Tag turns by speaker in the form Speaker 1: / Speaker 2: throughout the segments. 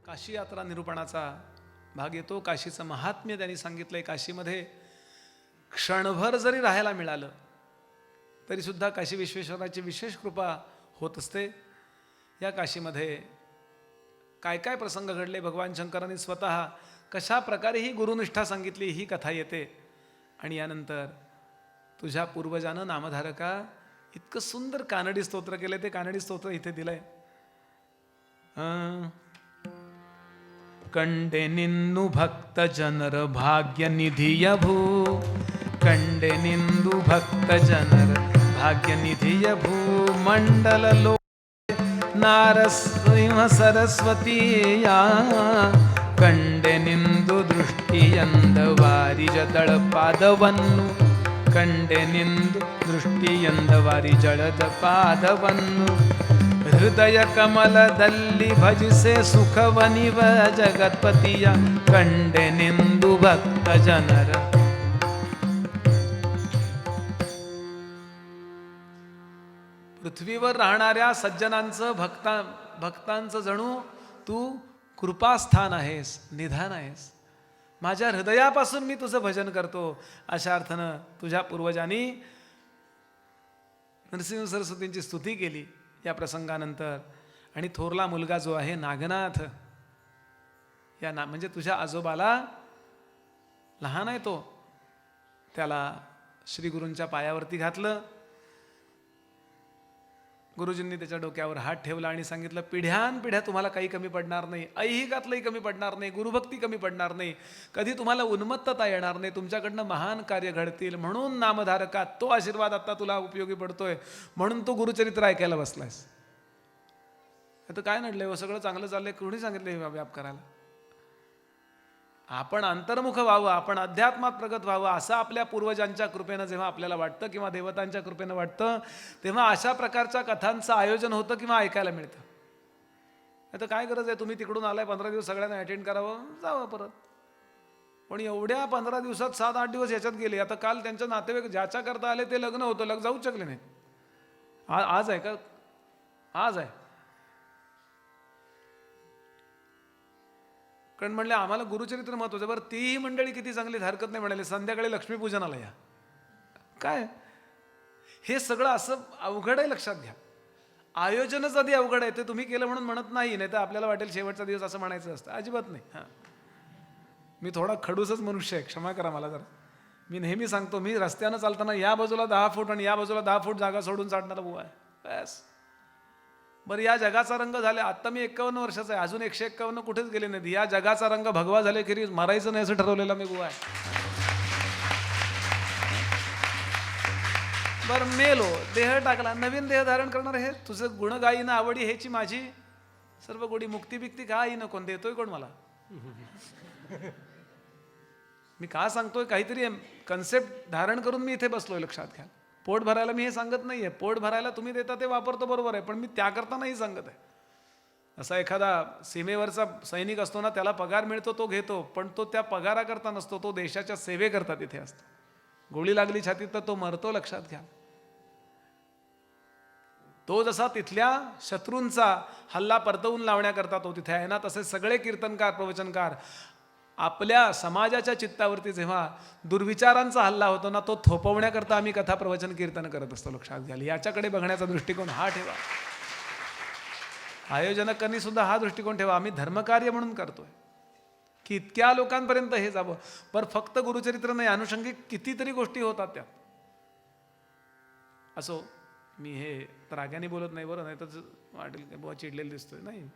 Speaker 1: काशी यात्रा निरूपणाचा भाग येतो. काशीचं महात्म्य त्यांनी सांगितलंय. काशीमध्ये क्षणभर जरी राहायला मिळालं तरी सुद्धा काशी विश्वेश्वराची विशेष कृपा होत असते. या काशीमध्ये काय काय प्रसंग घडले, भगवान शंकरांनी स्वतः कशा प्रकारे ही गुरुनिष्ठा सांगितली ही कथा येते. आणि यानंतर तुझ्या पूर्वजानं नामधारका इतकं सुंदर कानडी स्तोत्र केले. ते कानडी स्तोत्र इथे दिलंय. कंडे निंदू भक्त जनर भाग्य निधिय भू, कंडे निंदू भक्त जनर भाग्य निधिय भू, मंडल लो नारसिंह सरस्वती या, कंडे निंदू दृष्टियंद वारिज दळ पादवन्नु, कंडे निंदू दृष्टियंद वारी जळद पादवन्नु, हृदय कमल दल्ली भजसे सुखवनिव जगतपतिया, कंडे निंदू भक्त जनर. पृथ्वीवर राहणाऱ्या सज्जनांचं भक्तांचं जणू तू कृपास्थान आहेस, निधान आहेस. माझ्या हृदयापासून मी तुझं भजन करतो. अशा अर्थानं तुझ्या पूर्वजांनी नरसिंह सरस्वतींची स्तुती केली या प्रसंगानंतर. आणि थोरला मुलगा जो आहे नागनाथ, म्हणजे तुझ्या आजोबाला लहान आहे तो, त्याला श्री गुरूंच्या पायावरती घातलं. गुरुजींनी त्याच्या डोक्यावर हात ठेवला आणि सांगितलं, पिढ्यानपिढ्या तुम्हाला काही कमी पडणार नाही, ऐहिकातलंही कमी पडणार नाही, गुरुभक्ती कमी पडणार नाही, कधी तुम्हाला उन्मत्तता येणार नाही, तुमच्याकडनं महान कार्य घडतील. म्हणून नामधारका तो आशीर्वाद आता तुला उपयोगी पडतोय, म्हणून तू गुरुचरित्र ऐकायला बसलायस. आता काय नडलंय, सगळं चांगलं चाललंय, कोणी सांगितलं हे व्याप करायला? आपण अंतर्मुख व्हावं, आपण अध्यात्मात प्रगत व्हावं असं आपल्या पूर्वजांच्या कृपेनं जेव्हा आपल्याला वाटतं किंवा देवतांच्या कृपेनं वाटतं, तेव्हा अशा प्रकारच्या कथांचं आयोजन होतं किंवा ऐकायला मिळतं. आता काय गरज आहे, तुम्ही तिकडून आलाय 15 दिवस सगळ्यांना अटेंड करावं, जावं परत. पण एवढ्या 15 दिवसात 7-8 दिवस याच्यात गेले. आता काल त्यांच्या नातेवाईक ज्याच्या करता आले ते लग्न होतं, जाऊच शकले नाही. आज आहे का? आज आहे. कारण म्हणले आम्हाला गुरुचरित्र महत्वाचं. बरं, तीही मंडळी किती चांगली, हरकत नाही म्हणाले, संध्याकाळी लक्ष्मीपूजनाला या. काय हे सगळं असं अवघड आहे, लक्षात घ्या. आयोजनच आधी अवघड आहे. ते तुम्ही केलं म्हणून म्हणत नाही, नाही तर आपल्याला वाटेल शेवटचा दिवस असं म्हणायचं असतं. अजिबात नाही. हां, मी थोडा खडूसच मनुष्य आहे, क्षमा करा मला जरा. मी नेहमी सांगतो, मी रस्त्यानं चालताना या बाजूला 10 फूट आणि या बाजूला 10 फूट जागा सोडून चालणारा बुवा आहे बस. बरं, या जगाचा रंग झाले, आत्ता मी 51 वर्षाचा आहे, अजून 151 कुठेच गेले नाहीत. या जगाचा रंग भगवा झाले की मरायचं नाही असं ठरवलेला मी बुवा आहे. बरं, मेलो, देह टाकला, नवीन देह धारण करणार. हे तुझं गुणगायी ना आवडी ह्याची माझी सर्व गोडी, मुक्ती बिक्ती काही नको, देतोय कोण मला? मी का सांगतोय, काहीतरी कन्सेप्ट धारण करून मी इथे बसलोय, लक्षात घ्या. पोट भरायला मी हे सांगत नाहीये. पोट भरायला तुम्ही देता ते वापरतो, बरोबर आहे, पण मी त्याकरता नाही सांगत आहे. असा एखादा सीमेवरचा सैनिक असतो ना, त्याला पगार मिळतो, तो घेतो, पण तो त्या पगाराकरता नसतो, तो देशाच्या सेवेकरता तिथे असतो. गोळी लागली छातीत तर तो मरतो, लक्षात घ्या. तो जसा तिथल्या शत्रूंचा हल्ला परतवून लावण्याकरता तो तिथे आहे ना, तसे सगळे कीर्तनकार, प्रवचनकार आपल्या समाजाच्या चित्तावरती जेव्हा दुर्विचारांचा हल्ला होतो ना, तो थोपवण्याकरता आम्ही कथा, प्रवचन, कीर्तन करत असतो, लक्षात घ्या. याच्याकडे बघण्याचा दृष्टिकोन हा ठेवा. आयोजकांनी सुद्धा हा दृष्टिकोन ठेवा. आम्ही धर्मकार्य म्हणून करतोय की इतक्या लोकांपर्यंत हे जावं. बरं, फक्त गुरुचरित्र नाही, अनुषंगिक कितीतरी गोष्टी होतात त्या. असो, मी हे रागाने बोलत नाही, बरं, नाही तर वाटेल बुवा चिडलेलं दिसतोय, नाही.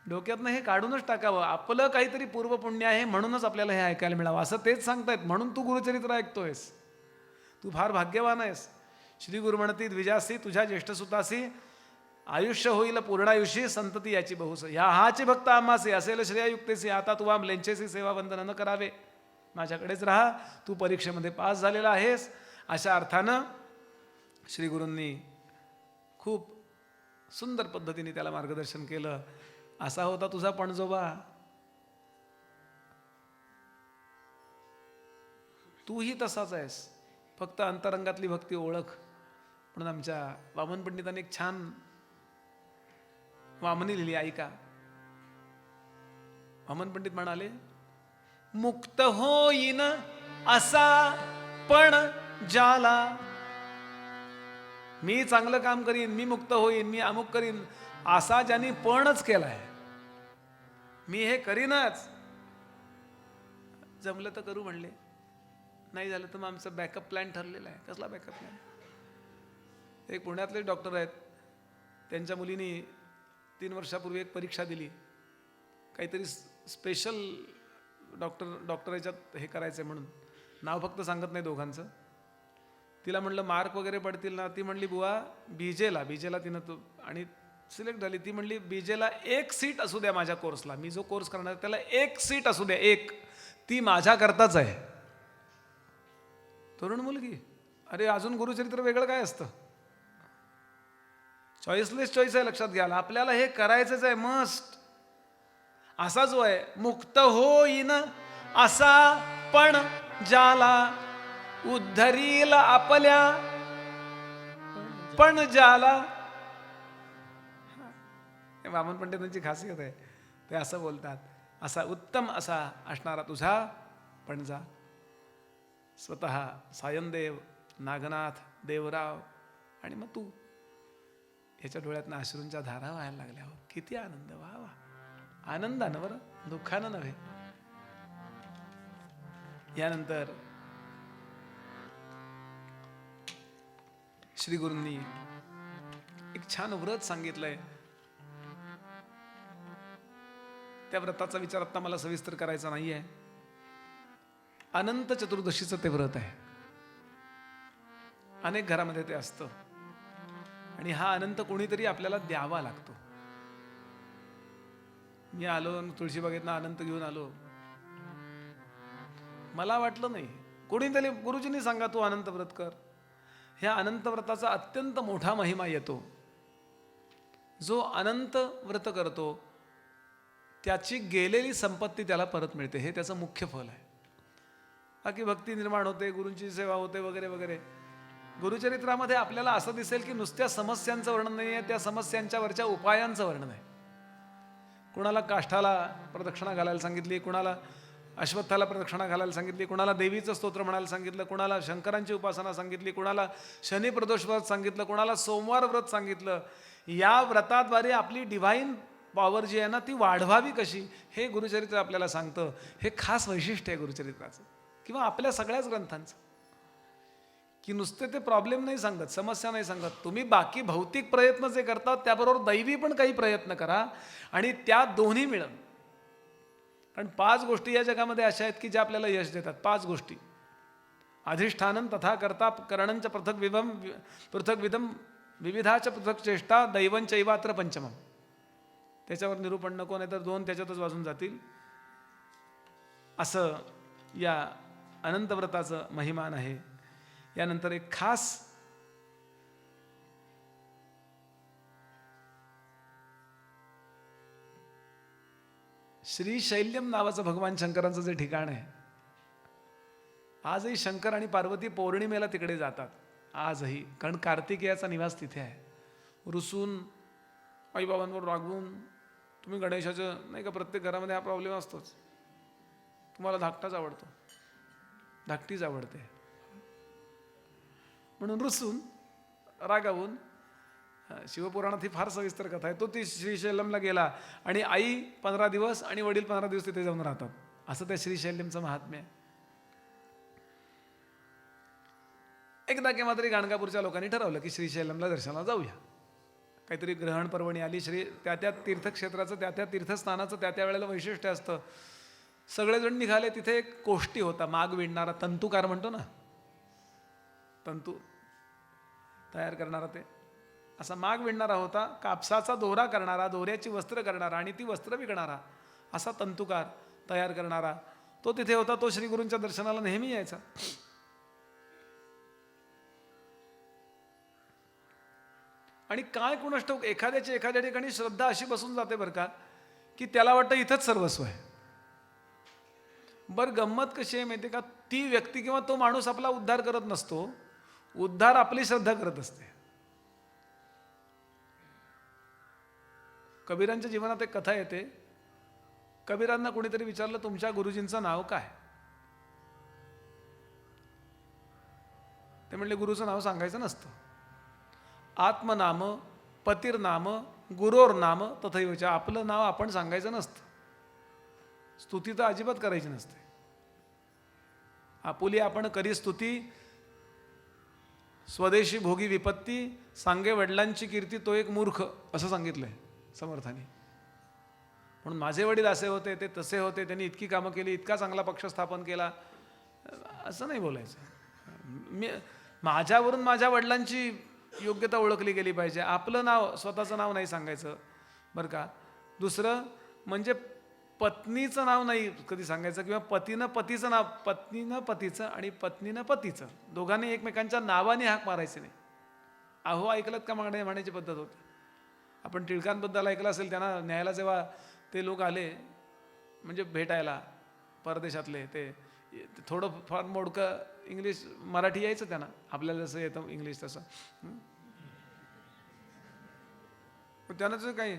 Speaker 1: डोक्यातनं हे काढूनच टाकावं. आपलं काहीतरी पूर्वपुण्य आहे म्हणूनच आपल्याला हे ऐकायला मिळावं असं तेच सांगतायत. म्हणून तू गुरुचरित्र ऐकतोयस. तू फार भाग्यवान आहेस. श्री गुरु म्हणती, द्विजासी तुझ्या ज्येष्ठसुतासी आयुष्य होईल पूर्णायुषी, संतती याची बहुस. या हाची भक्त आम्हासी असेल श्रेयायुक्तेसी, आता तू आम लेंचेसी सेवा वंदन न करावे. माझ्याकडेच राहा, तू परीक्षेमध्ये पास झालेला आहेस. अशा अर्थानं श्री गुरूंनी खूप सुंदर पद्धतीने त्याला मार्गदर्शन केलं. असा होता तुझा पणजोबा. तूही तसाच आहेस, फक्त अंतरंगातली भक्ती ओळख. म्हणून आमच्या वामन पंडितांनी एक छान वामनी लिहिली, ऐका. वामन पंडित म्हणाले, मुक्त होईन असा पण ज्याला. मी चांगलं काम करीन, मी मुक्त होईन, मी अमुक करीन, असा ज्यांनी पणच केलाय, मी हे करीनच, जमलं तर करू म्हणले, नाही झालं तर मग आमचा बॅकअप प्लॅन ठरलेला आहे. कसला बॅकअप प्लॅन? एक पुण्यातले डॉक्टर आहेत, त्यांच्या मुलीने 3 वर्षापूर्वी एक परीक्षा दिली, काहीतरी स्पेशल डॉक्टर याच्यात हे करायचं आहे म्हणून, नाव फक्त सांगत नाही दोघांचं. तिला म्हणलं मार्क वगैरे पडतील ना, ती म्हणली बुवा बीजेला तिनं तो, आणि सिलेक्ट झाली. ती म्हणली बीजेला 1 सीट असू द्या माझ्या कोर्सला, मी जो कोर्स करणार त्याला 1 सीट असू द्या, 1, ती माझ्याकरताच आहे. तरुण मुलगी, अरे अजून गुरुचरित्र वेगळं काय असतं, चॉईसलेस चॉईस आहे, लक्षात घ्यायला. आपल्याला हे करायचंच आहे, मस्ट. असा जो आहे, मुक्त होईन असा पण ज्याला, उद्धरील आपल्या पण ज्याला. वामन पंडितांची खासियत आहे, ते असं बोलतात, असा उत्तम असा असणारा तुझा पण जा. स्वतः सायनदेव, नागनाथ, देवराव आणि मग तू, ह्याच्या डोळ्यातनं अश्रूंच्या धारा व्हायला लागल्या. हो किती आनंद, वा वा, आनंदानं बरं, दुःखानं नव्हे. यानंतर श्री गुरूंनी एक छान व्रत सांगितलंय. त्या व्रताचा विचार आता मला सविस्तर करायचा नाहीये. अनंत चतुर्दशीचं ते व्रत आहे. अनेक घरामध्ये ते असतं आणि हा अनंत कोणीतरी आपल्याला द्यावा लागतो. मी आलो तुळशीबागेतनं अनंत घेऊन आलो, मला वाटलं नाही, कोणीतरी गुरुजींनी सांगा तू अनंत व्रत कर. ह्या अनंत व्रताचा अत्यंत मोठा महिमा येतो. जो अनंत व्रत करतो त्याची गेलेली संपत्ती त्याला परत मिळते, हे त्याचं मुख्य फल आहे. बाकी भक्ती निर्माण होते, गुरूंची सेवा होते वगैरे वगैरे. गुरुचरित्रामध्ये आपल्याला असं दिसेल की नुसत्या समस्यांचं वर्णन नाही आहे, त्या समस्यांच्या वरच्या उपायांचं वर्णन आहे. कुणाला काष्ठाला प्रदक्षिणा घालायला सांगितली, कुणाला अश्वत्थाला प्रदक्षिणा घालायला सांगितली, कुणाला देवीचं स्तोत्र म्हणायला सांगितलं, कुणाला शंकरांची उपासना सांगितली, कुणाला शनी प्रदोष व्रत सांगितलं, कुणाला सोमवार व्रत सांगितलं. या व्रताद्वारे आपली डिव्हाइन पॉवर जी आहे ना ती वाढवावी कशी, हे गुरुचरित्र आपल्याला सांगतं. हे खास वैशिष्ट्य आहे गुरुचरित्राचं किंवा आपल्या सगळ्याच ग्रंथांचं, की नुसते ते प्रॉब्लेम नाही सांगत, समस्या नाही सांगत. तुम्ही बाकी भौतिक प्रयत्न जे करतात त्याबरोबर दैवी पण काही प्रयत्न करा आणि त्या दोन्ही मिळून. कारण 5 गोष्टी या जगामध्ये अशा आहेत की ज्या आपल्याला यश देतात. 5 गोष्टी: अधिष्ठानं तथा कर्ता करणंच पृथक विधम विविधाच पृथक चेष्टा दैवंचैवात्र पंचमम. त्याच्यावर निरूपण नको, नाही तर 2 त्याच्यातच वाजून जातील. असं या अनंतव्रताचं महिमान आहे. यानंतर एक खास श्रीशैल्यम नावाचं भगवान शंकरांचं जे ठिकाण आहे, आजही शंकर आणि पार्वती पौर्णिमेला तिकडे जातात. आजही, कारण कार्तिकेयाचा निवास तिथे आहे. रुसून आईबाबांवर रागवून तुम्ही गणेशाचं, नाही का, प्रत्येक घरामध्ये हा प्रॉब्लेम असतोच. तुम्हाला धाकटाच आवडतो, धाकटीच आवडते, म्हणून रुसून रागावून, शिवपुराणात ही फार सविस्तर कथा आहे, तो ती श्रीशैल्यमला गेला आणि आई 15 दिवस आणि वडील 15 दिवस तिथे जाऊन राहतात. असं त्या श्रीशैल्यमचं महात्म्य आहे. एकदा केव्हा तरी गाणगापूरच्या लोकांनी ठरवलं की श्रीशैल्यमला दर्शनाला जाऊया. काहीतरी ग्रहण पर्वणी आली. त्या तीर्थक्षेत्राचं, त्या तीर्थस्थानाचं त्या वेळेला वैशिष्ट्य असतं. सगळेजण निघाले. तिथे एक कोष्टी होता, माग विणणारा, तंतुकार म्हणतो ना, तंतू तयार करणारा, ते असा माग विणणारा होता. कापसाचा दोरा करणारा, दोऱ्याची वस्त्र करणारा आणि ती वस्त्र विकणारा, असा तंतुकार तयार करणारा तो तिथे होता. तो श्री गुरूंच्या दर्शनाला नेहमी यायचा. आणि काय कोणास ठाऊक, एखाद्याची एखाद्या ठिकाणी श्रद्धा अशी बसून जाते बरं का, की त्याला वाटतं इथंच सर्वस्व आहे. बरं गंमत कशी आहे माहिती का, ती व्यक्ती किंवा तो माणूस आपला उद्धार करत नसतो, उद्धार आपली श्रद्धा करत असते. कबीरांच्या जीवनात एक कथा येते. कबीरांना कोणीतरी विचारलं, तुमच्या गुरुजींचं नाव काय? ते म्हणले, गुरुचं नाव सांगायचं नसतं. आत्मनाम पतिर्नाम गुरोर नाम तथैवच. आपलं नाव आपण सांगायचं नसतं. स्तुती तर अजिबात करायची नसते. आपुली आपण करी स्तुती, स्वदेशी भोगी विपत्ती, सांगे वडिलांची कीर्ती तो एक मूर्ख, असं सांगितलंय समर्थांनी. म्हणून माझे वडील असे होते, ते तसे होते, त्यांनी इतकी कामं केली, इतका चांगला पक्ष स्थापन केला, असं नाही बोलायचं. माझ्यावरून माझ्या वडिलांची योग्यता ओळखली गेली पाहिजे. आपलं नाव, स्वतःचं नाव नाही सांगायचं बरं का. दुसरं म्हणजे पत्नीचं नाव नाही कधी सांगायचं, किंवा पतीनं पतीचं नाव, पत्नीनं पतीचं आणि पत्नीनं पतीचं, दोघांनी एकमेकांच्या नावाने हाक मारायचे नाही. अहो ऐकलत का म्हणायची पद्धत होती. आपण टिळकांबद्दल ऐकलं असेल. त्यांना न्यायला जेव्हा ते लोक आले म्हणजे भेटायला, परदेशातले, ते थोडं फार मोडकं इंग्लिश मराठी यायचं त्यांना, आपल्याला जसं येतं इंग्लिश तसं. त्यांना जसं काही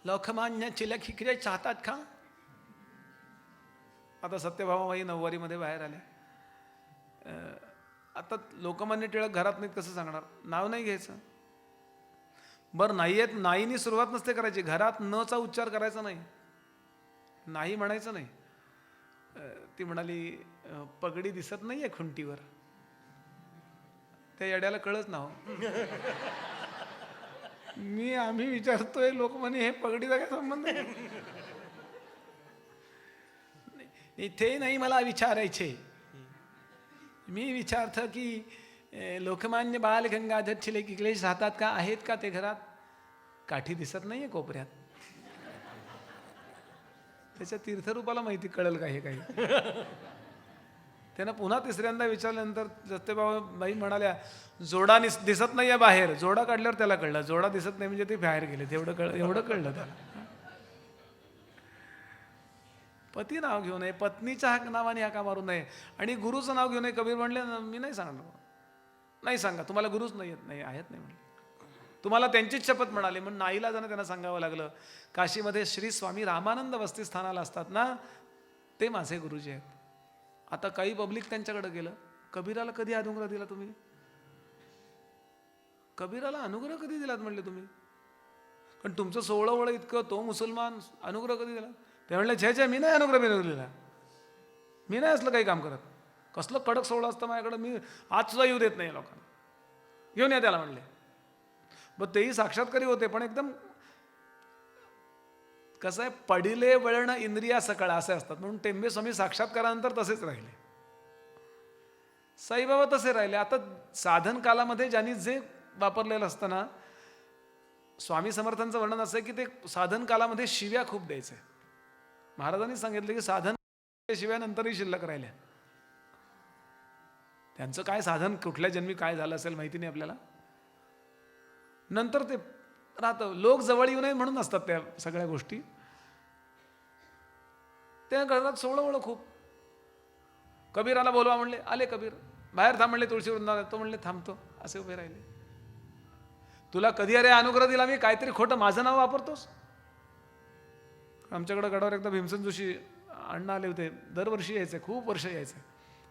Speaker 1: लोकमान्य टिळक इकडे चाहतात का. आता सत्यभामाबाई नऊवारीमध्ये बाहेर आले. आता लोकमान्य टिळक घरात नाहीत कसं सांगणार, नाव नाही घ्यायचं. बरं नाही येत, नाहीनी सुरुवात नसते करायची. घरात नचा उच्चार करायचा नाही, नाही म्हणायचं नाही. ती म्हणाली, पगडी दिसत नाहीये खुंटीवर. त्या येड्याला कळत ना हो. आम्ही विचारतोय, लोक म्हणे हे पगडीचा काय संबंध आहे. इथे नाही मला विचारायचे. मी विचारतो की लोकमान्य बाल गंगाधर टिळक इकडे राहतात का, आहेत का ते घरात. काठी दिसत नाहीये कोपऱ्यात. त्याच्या तीर्थरूपाला माहिती कळेल का हे काही. त्यानं पुन्हा तिसऱ्यांदा विचारल्यानंतर सत्यभामाबाई म्हणाल्या, जोडा दिसत नाहीये बाहेर. जोडा काढल्यावर त्याला कळलं, जोडा दिसत नाही म्हणजे ते बाहेर गेले. एवढं कळलं त्याला. पती नाव घेऊ नये, पत्नीच्या नावाने हाका मारू नये, आणि गुरुचं नाव घेऊ नये. कबीर म्हणले, मी नाही सांगणार. नाही सांगा, तुम्हाला गुरुच नाही येत. नाही आहेत नाही म्हणले. तुम्हाला त्यांचीच शपथ म्हणाले. म्हणून नाईलाजानं त्यांना सांगावं लागलं. काशीमध्ये श्री स्वामी रामानंद वस्तीस्थानाला असतात ना, ते माझे गुरुजी आहेत. आता काही पब्लिक त्यांच्याकडे गेलं. कबीराला कधी अनुग्रह दिला तुम्ही? कबीराला अनुग्रह कधी दिलात म्हणले तुम्ही? पण तुमचं 16 वळ इतकं, तो मुसलमान, अनुग्रह कधी दिला? ते म्हणले, छे मी नाही अनुग्रह दिला. मी नाही असलं काही काम करत. कसलं कडक 16 असतं माझ्याकडं, मी आज सुद्धा येऊ देत नाही लोकांना. घेऊन या त्याला म्हणले. मग तेही साक्षात्कारी होते, पण एकदम कसं आहे, पडिले वळण इंद्रिया सकळ असे असतात. म्हणून टेंबे स्वामी साक्षात्कारानंतर तसेच राहिले. साईबाबा तसे राहिले. आता साधन कालामध्ये ज्यांनी जे वापरलेलं असतं ना, स्वामी समर्थांचं वर्णन असं आहे की ते साधन कालामध्ये शिव्या खूप द्यायचे. महाराजांनी सांगितलं की साधन शिव्या नंतरही शिल्लक राहिल्या. त्यांचं काय साधन, कुठल्या जन्मी काय झालं असेल माहिती नाही आपल्याला. नंतर ते राहतं. लोक जवळ येऊ नये म्हणून असतात त्या सगळ्या गोष्टी. त्या घरात 16 वळ खूप. कबीराला बोलवा म्हणले, आले कबीर. बाहेर थांब म्हणले, तुळशी वृंदावन. तो म्हणले, थांबतो. असे उभे राहिले. तुला कधी अरे अनुग्रह दिला मी, काहीतरी खोटं माझं नाव वापरतोस. आमच्याकडे गडावर एकदा भीमसेन जोशी अण्णा आले होते. दरवर्षी यायचे, खूप वर्ष यायचे.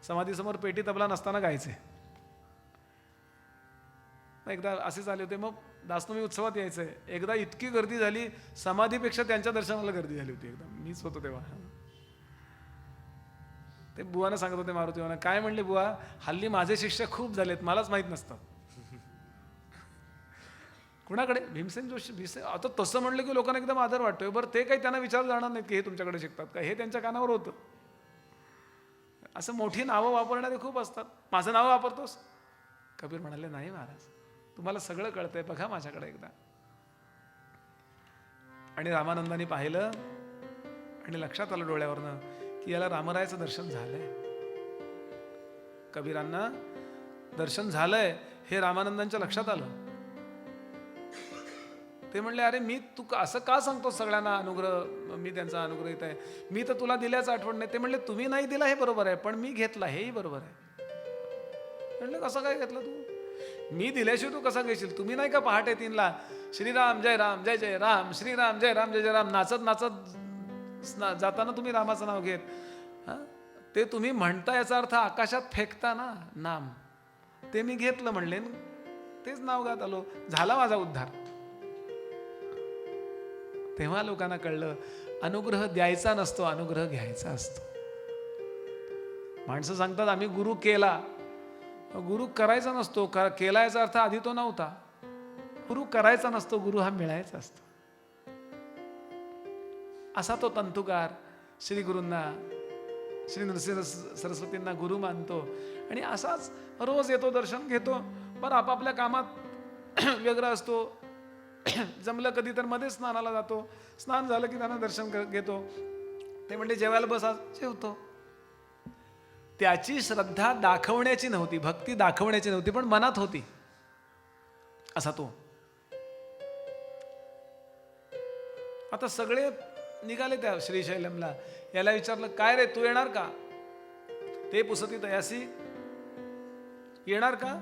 Speaker 1: समाधीसमोर पेटी तबला नसताना गायचे. एकदा असेच आले होते. मग दासनवी उत्सवात यायचे. एकदा इतकी गर्दी झाली, समाधीपेक्षा त्यांच्या दर्शनाला गर्दी झाली होती. एकदा मीच होतो तेव्हा. ते बुवानं सांगत होते, मारुतीवाना, काय म्हणले बुवा, हल्ली माझे शिष्य खूप झालेत, मलाच माहीत नसतं. कुणाकडे? भीमसेन जोशी. आता तसं म्हणलं की लोकांना एकदम आदर वाटतोय. बरं, ते काही त्यांना विचार जाणार नाहीत की हे तुमच्याकडे शिकतात का, हे त्यांच्या कानावर होतं. असं मोठी नावं वापरणारे खूप असतात. माझं नाव वापरतोस? कबीर म्हणाले, नाही महाराज, तुम्हाला सगळं कळतंय, बघा माझ्याकडे एकदा. आणि रामानंदांनी पाहिलं आणि लक्षात आलं डोळ्यावरनं की याला रामरायाचं दर्शन झालंय. कबीरांना दर्शन झालंय हे रामानंदांच्या लक्षात आलं. ते म्हणले, अरे मी तू असं का सांगतो सगळ्यांना अनुग्रह, मी त्यांचा अनुग्रह येत आहे, मी तर तुला दिल्याचं आठवण नाही. ते म्हणले, तुम्ही नाही दिला हे बरोबर आहे, पण मी घेतला हेही बरोबर आहे. म्हणले, कसं काय घेतलं तू? मी दिल्याशिवाय तू कसा घेशील? तुम्ही नाही का पहाटे 3ला श्रीराम जय राम जय जय राम, श्रीराम जय राम जय जय राम नाचत नाचत जाताना तुम्ही रामाचं नाव घेत, ते तुम्ही म्हणता याचा अर्थ आकाशात फेकता ना नाम, ते मी घेतलं म्हणले, तेच नाव गात आलो, झाला माझा उद्धार. तेव्हा लोकांना कळलं अनुग्रह द्यायचा नसतो, अनुग्रह घ्यायचा असतो. माणसं सांगतात आम्ही गुरु केला, गुरु करायचा नसतो. केला याचा अर्थ आधी तो नव्हता. गुरु करायचा नसतो, गुरु हा मिळायचा असतो. असा तो तंतुकार श्री गुरूंना, श्री नृसिंह सरस्वतींना गुरु मानतो आणि असाच रोज येतो, दर्शन घेतो, पण आपापल्या कामात व्यग्र असतो. जमलं कधी तर मध्ये स्नानाला जातो, स्नान झालं की त्यांना दर्शन घेतो. ते म्हणजे जेवायला बसा, जेवतो. त्याची श्रद्धा दाखवण्याची नव्हती, भक्ती दाखवण्याची नव्हती, पण मनात होती असा तो. आता सगळे निघाले त्या श्रीशैलमला. याला विचारलं काय रे तू येणार का? ते पुसती तयासी येणार का?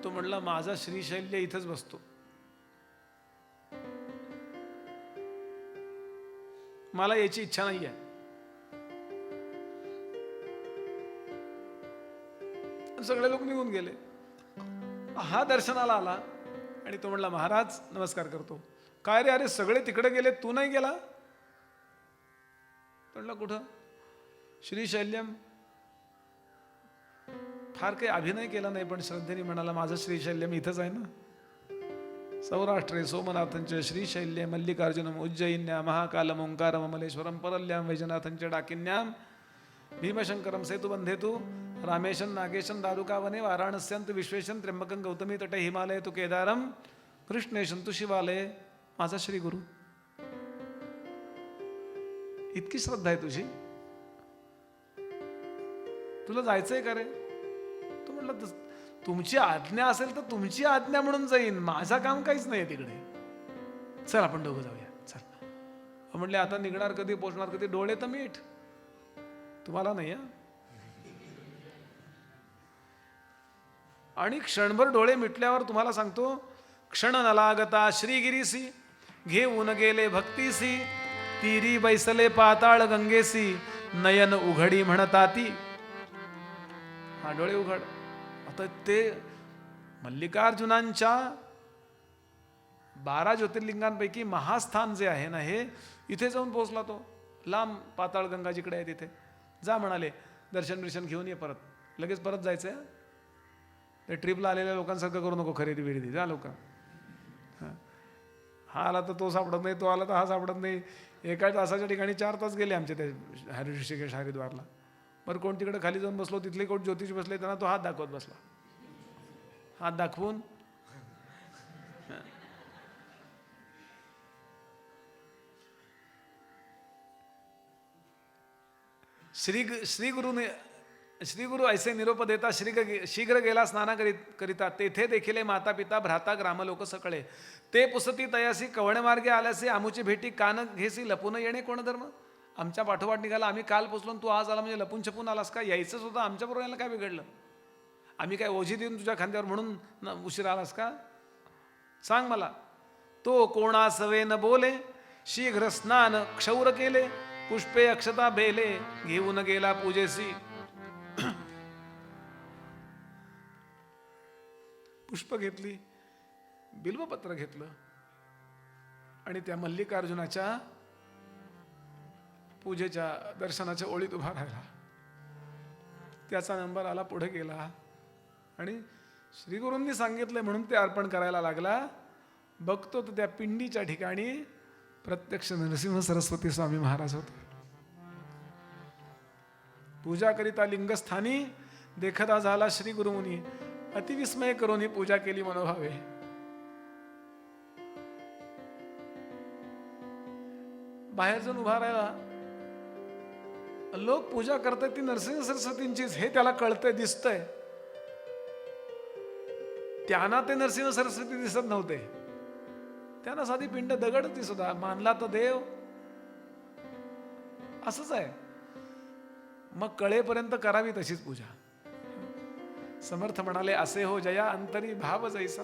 Speaker 1: तो म्हणला माझा श्रीशैल्य इथंच बसतो, मला याची इच्छा नाही आहे. सगळे लोक निघून गेले. हा दर्शनाला आला आणि तो म्हणला महाराज नमस्कार करतो. काय रे, अरे सगळे तिकडे गेले, तू नाही गेला? म्हणलं कुठं? श्रीशैल्यम. फार काही अभिनय केला नाही, पण श्रद्धेने म्हणाला माझं श्रीशैल्यम इथंच आहे ना. सौराष्ट्रे सोमनाथंच श्रीशैल्य मल्लिकार्जुनम उज्जयिन्या महाकालम ओंकारम अमलेश्वरम परल्याम वैजनाथंच डाकिन्याम भीमशंकरम सेतुबंधेतु रामेशन नागेशन दारुकावने वाराणस्यंत विश्वेशन त्र्यंबकं गौतमी तटे हिमालय तु केदारम कृष्णेशन तु शिवालय. माझा श्री गुरु. इतकी श्रद्धा आहे तुझी, तुला जायचंय का रे? तू म्हटलं तुमची आज्ञा असेल तर तुमची आज्ञा म्हणून जाईन, माझं काम काहीच नाही तिकडे. चल आपण दोघं जाऊया. चल म्हणले आता निघणार कधी, पोचणार कधी? डोळे तर मीठ, तुम्हाला नाही हा. आणि क्षणभर डोळे मिटल्यावर तुम्हाला सांगतो, क्षण न लागता श्रीगिरीसी घेऊन गेले भक्तीसी, तीरी बैसले पाताळ गंगेसी नयन उघडी म्हणताती. हा डोळे उघड. आता ते मल्लिकार्जुनांच्या 12 ज्योतिर्लिंगांपैकी महास्थान जे आहे ना, हे इथे जाऊन पोहोचला तो. लांब पाताळ गंगा जिकडे आहे तिथे जा म्हणाले, दर्शन घेऊन ये, परत लगेच परत जायचंय. ते ट्रिपला आलेल्या लोकांसारखं करू नको, खरेदी बिरेदी जा लोक. हा आला तर तो सापडत नाही, तो आला तर हा सापडत नाही. एका तासाच्या ठिकाणी 4 तास गेले आमचे ते ऋषिकेश हरिद्वारला. बरं कोण तिकडे खाली जाऊन बसलो, तिथले कोण ज्योतिष बसले, त्यांना तो हात दाखवत बसला. हात दाखवून श्री गुरु ऐसे निरोप देता शीघ्र गेला स्नाना करिता. तेथे देखील माता पिता भ्राता ग्रामलोक सकळे. ते पुसती तयासी कवणे मार्गे आल्यासी आमुची भेटी कान घेसी लपून येणे कोण धर्म. आमच्या पाठोपाठ निघाला, आम्ही काल पोचलो, तू आज आला म्हणजे लपून छपून आलास का? यायचंच होतं आमच्या बरोबर, याला काय बिघडलं? आम्ही काय ओझी देऊन तुझ्या खांद्यावर म्हणून उशीर आलास का? सांग मला. तो कोणा सवे न बोले शीघ्र स्नान क्षौर केले, पुष्पे अक्षता बेले घेऊन गेला पूजेसी. पुष्प घेतली, बिल्वपत्र घेतलं आणि त्या मल्लिकार्जुनाच्या पूजेच्या दर्शनाच्या ओळीत उभा राहिला. त्याचा नंबर आला, पुढे गेला आणि श्रीगुरूंनी सांगितलं म्हणून ते अर्पण करायला लागला. बघतो तर त्या पिंडीच्या ठिकाणी प्रत्यक्ष नरसिंह सरस्वती स्वामी महाराज होते. पूजा करिता लिंगस्थानी देखता झाला श्री गुरुमुनी, अतिविस्मय करून पूजा केली मनोभावे. बाहेर जाऊन उभा राहिला, लोक पूजा करतात ती नरसिंह सरस्वतींचीच हे त्याला कळतंय, दिसतंय. त्यांना ते नरसिंह सरस्वती दिसत नव्हते, त्यांना साधी पिंड दगड दिसत होता. मानला तर देव. असंच आहे. मग कळेपर्यंत करावी तशीच पूजा. समर्थ म्हणाले असे हो जया अंतरी भाव जैसा,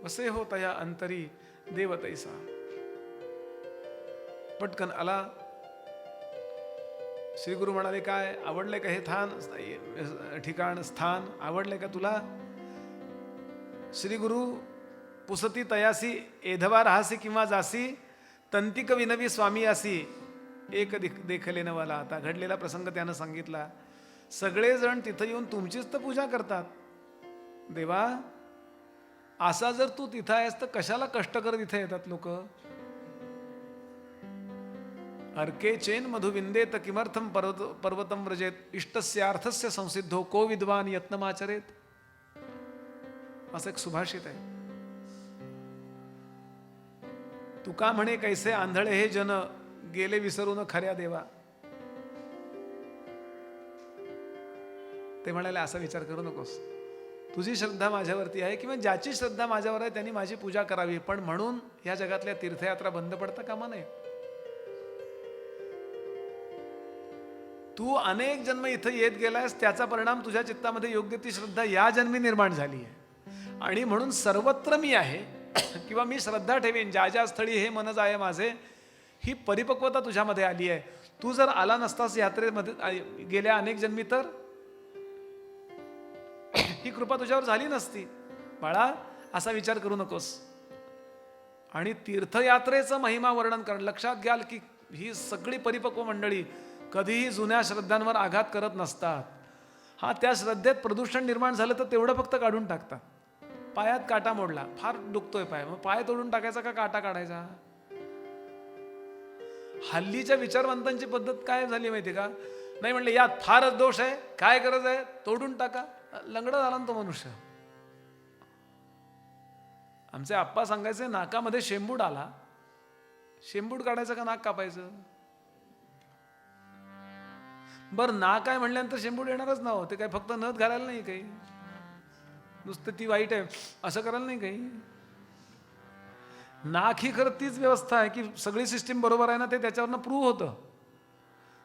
Speaker 1: वसे हो तया अंतरी देव तैसा. पटकन आला. श्री गुरु म्हणाले, काय आवडले का हे ठिकाण स्थान आवडले का तुला? श्री गुरु पुसती तयासी एधवा राहासी किंवा जासी तंतिक विनवी स्वामी आसी एक देखले नवाला. आता घडलेला प्रसंग त्यानं सांगितला. सगळेजण तिथं येऊन तुमचीच तर पूजा करतात. देवा, असा जर तू तिथं आहेस तर कशाला कष्ट करत इथे येतात लोक? अर्के चेन मधुविंदेत किमर्थम पर्वतम व्रजेत इष्टस्यार्थस्य संसिद्धो को विद्वान यत्नमाचरेत. असं एक सुभाषित आहे. तुका म्हणे कैसे आंधळे हे जन गेले विसरून खऱ्या देवा. ते म्हणाले, असा विचार करू नकोस. तुझी श्रद्धा माझ्यावरती आहे किंवा ज्याची श्रद्धा माझ्यावर आहे त्यांनी माझी पूजा करावी, पण म्हणून या जगातल्या तीर्थयात्रा बंद पडता कामा नये. तू अनेक जन्म इथं येत गेलायस, त्याचा परिणाम तुझ्या चित्तामध्ये योग्य ती श्रद्धा या जन्मी निर्माण झाली आहे. आणि म्हणून सर्वत्र मी आहे किंवा मी श्रद्धा ठेवीन ज्या ज्या स्थळी हे मन जाय माझे, ही परिपक्वता तुझ्यामध्ये आली आहे. तू जर आला नसतास यात्रेमध्ये गेल्या अनेक जन्मी तर ही कृपा तुझ्यावर झाली नसती. बाळा, असा विचार करू नकोस. आणि तीर्थयात्रेचं महिमा वर्णन करणं लक्षात घ्याल की ही सगळी परिपक्व मंडळी कधीही जुन्या श्रद्धांवर आघात करत नसतात. हा, त्या श्रद्धेत प्रदूषण निर्माण झालं तर तेवढं फक्त काढून टाकतात. पायात काटा मोडला, फार दुखतोय पाय, मग पाय तोडून टाकायचा का काटा काढायचा? हल्लीच्या विचारवंतांची पद्धत काय झाली माहिती का? नाही म्हणले यात फारच दोष आहे, काय गरज आहे, तोडून टाका. लंगडा झाला ना तो मनुष्य. आमचे आप्पा सांगायचे, नाकामध्ये शेंबूड आला, शेंबूड काढायचं का नाक कापायचं? बरं, नाक काय म्हणल्यानंतर शेंबूड येणारच ना हो. ते काय फक्त नथ घालायला नाही, काही नुसतं ती वाईट आहे असं करायला नाही काही. नाक ही खरं तीच व्यवस्था आहे की सगळी सिस्टीम बरोबर आहे ना, ते त्याच्यावरनं प्रूव्ह होतं.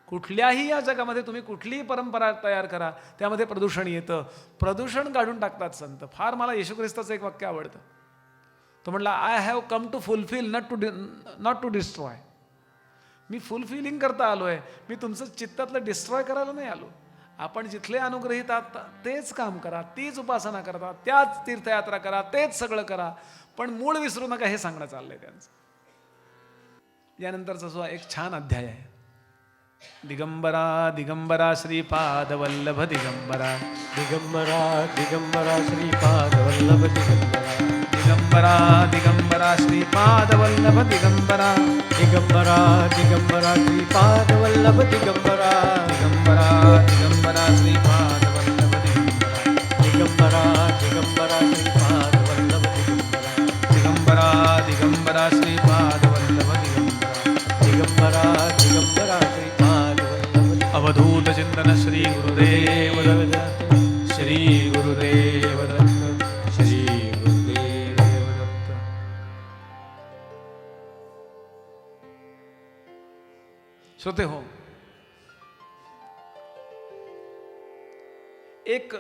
Speaker 1: कुठल्याही या जगामध्ये तुम्ही कुठलीही परंपरा तयार करा, त्यामध्ये प्रदूषण येतं. प्रदूषण काढून टाकतात संत. फार मला येशू ख्रिस्ताचं एक वाक्य आवडतं. तो म्हणला, I have come to fulfil not to destroy. मी फुलफिलिंग करता आलो आहे, मी तुमचं चित्तातलं डिस्ट्रॉय करायला नाही आलो. आपण जिथले अनुग्रहित आहात तेच काम करा, तीच उपासना करता, त्याच तीर्थयात्रा करा, तेच सगळं करा, पण मूळ विसरू नका, हे सांगणं चाललंय त्यांचं. यानंतरचा जो एक छान अध्याय आहे, दिगंबरा दिगंबरा श्रीपाद वल्लभ दिगंबरा.
Speaker 2: दिगंबरा दिगंबरा श्रीपाद वल्लभ दिगंबरा.
Speaker 1: दिगंबरा दिगंबरा श्रीपाद वल्लभ दिगंबरा.
Speaker 2: दिगंबरा दिगंबरा श्रीपाद वल्लभ दिगंबरा.
Speaker 1: दिगंबरा दिगंबरा श्रीपाद वल्लभ दिगंबरा.
Speaker 2: दिगंबरा दिगंबरा श्रीपाद वल्लभ दिगंबरा.
Speaker 1: दिगंबरा दिगंबरा श्रीपाद वल्लभ दिगंबरा.
Speaker 2: दिगंबरा दिगंबरा श्रीपाद वल्लभ.
Speaker 1: अवधूत चिंतन श्री गुरुदेव दत्त. श्री गुरुदेव दत्त. श्री गुरुदेव दत्त. श्रोते हो, एक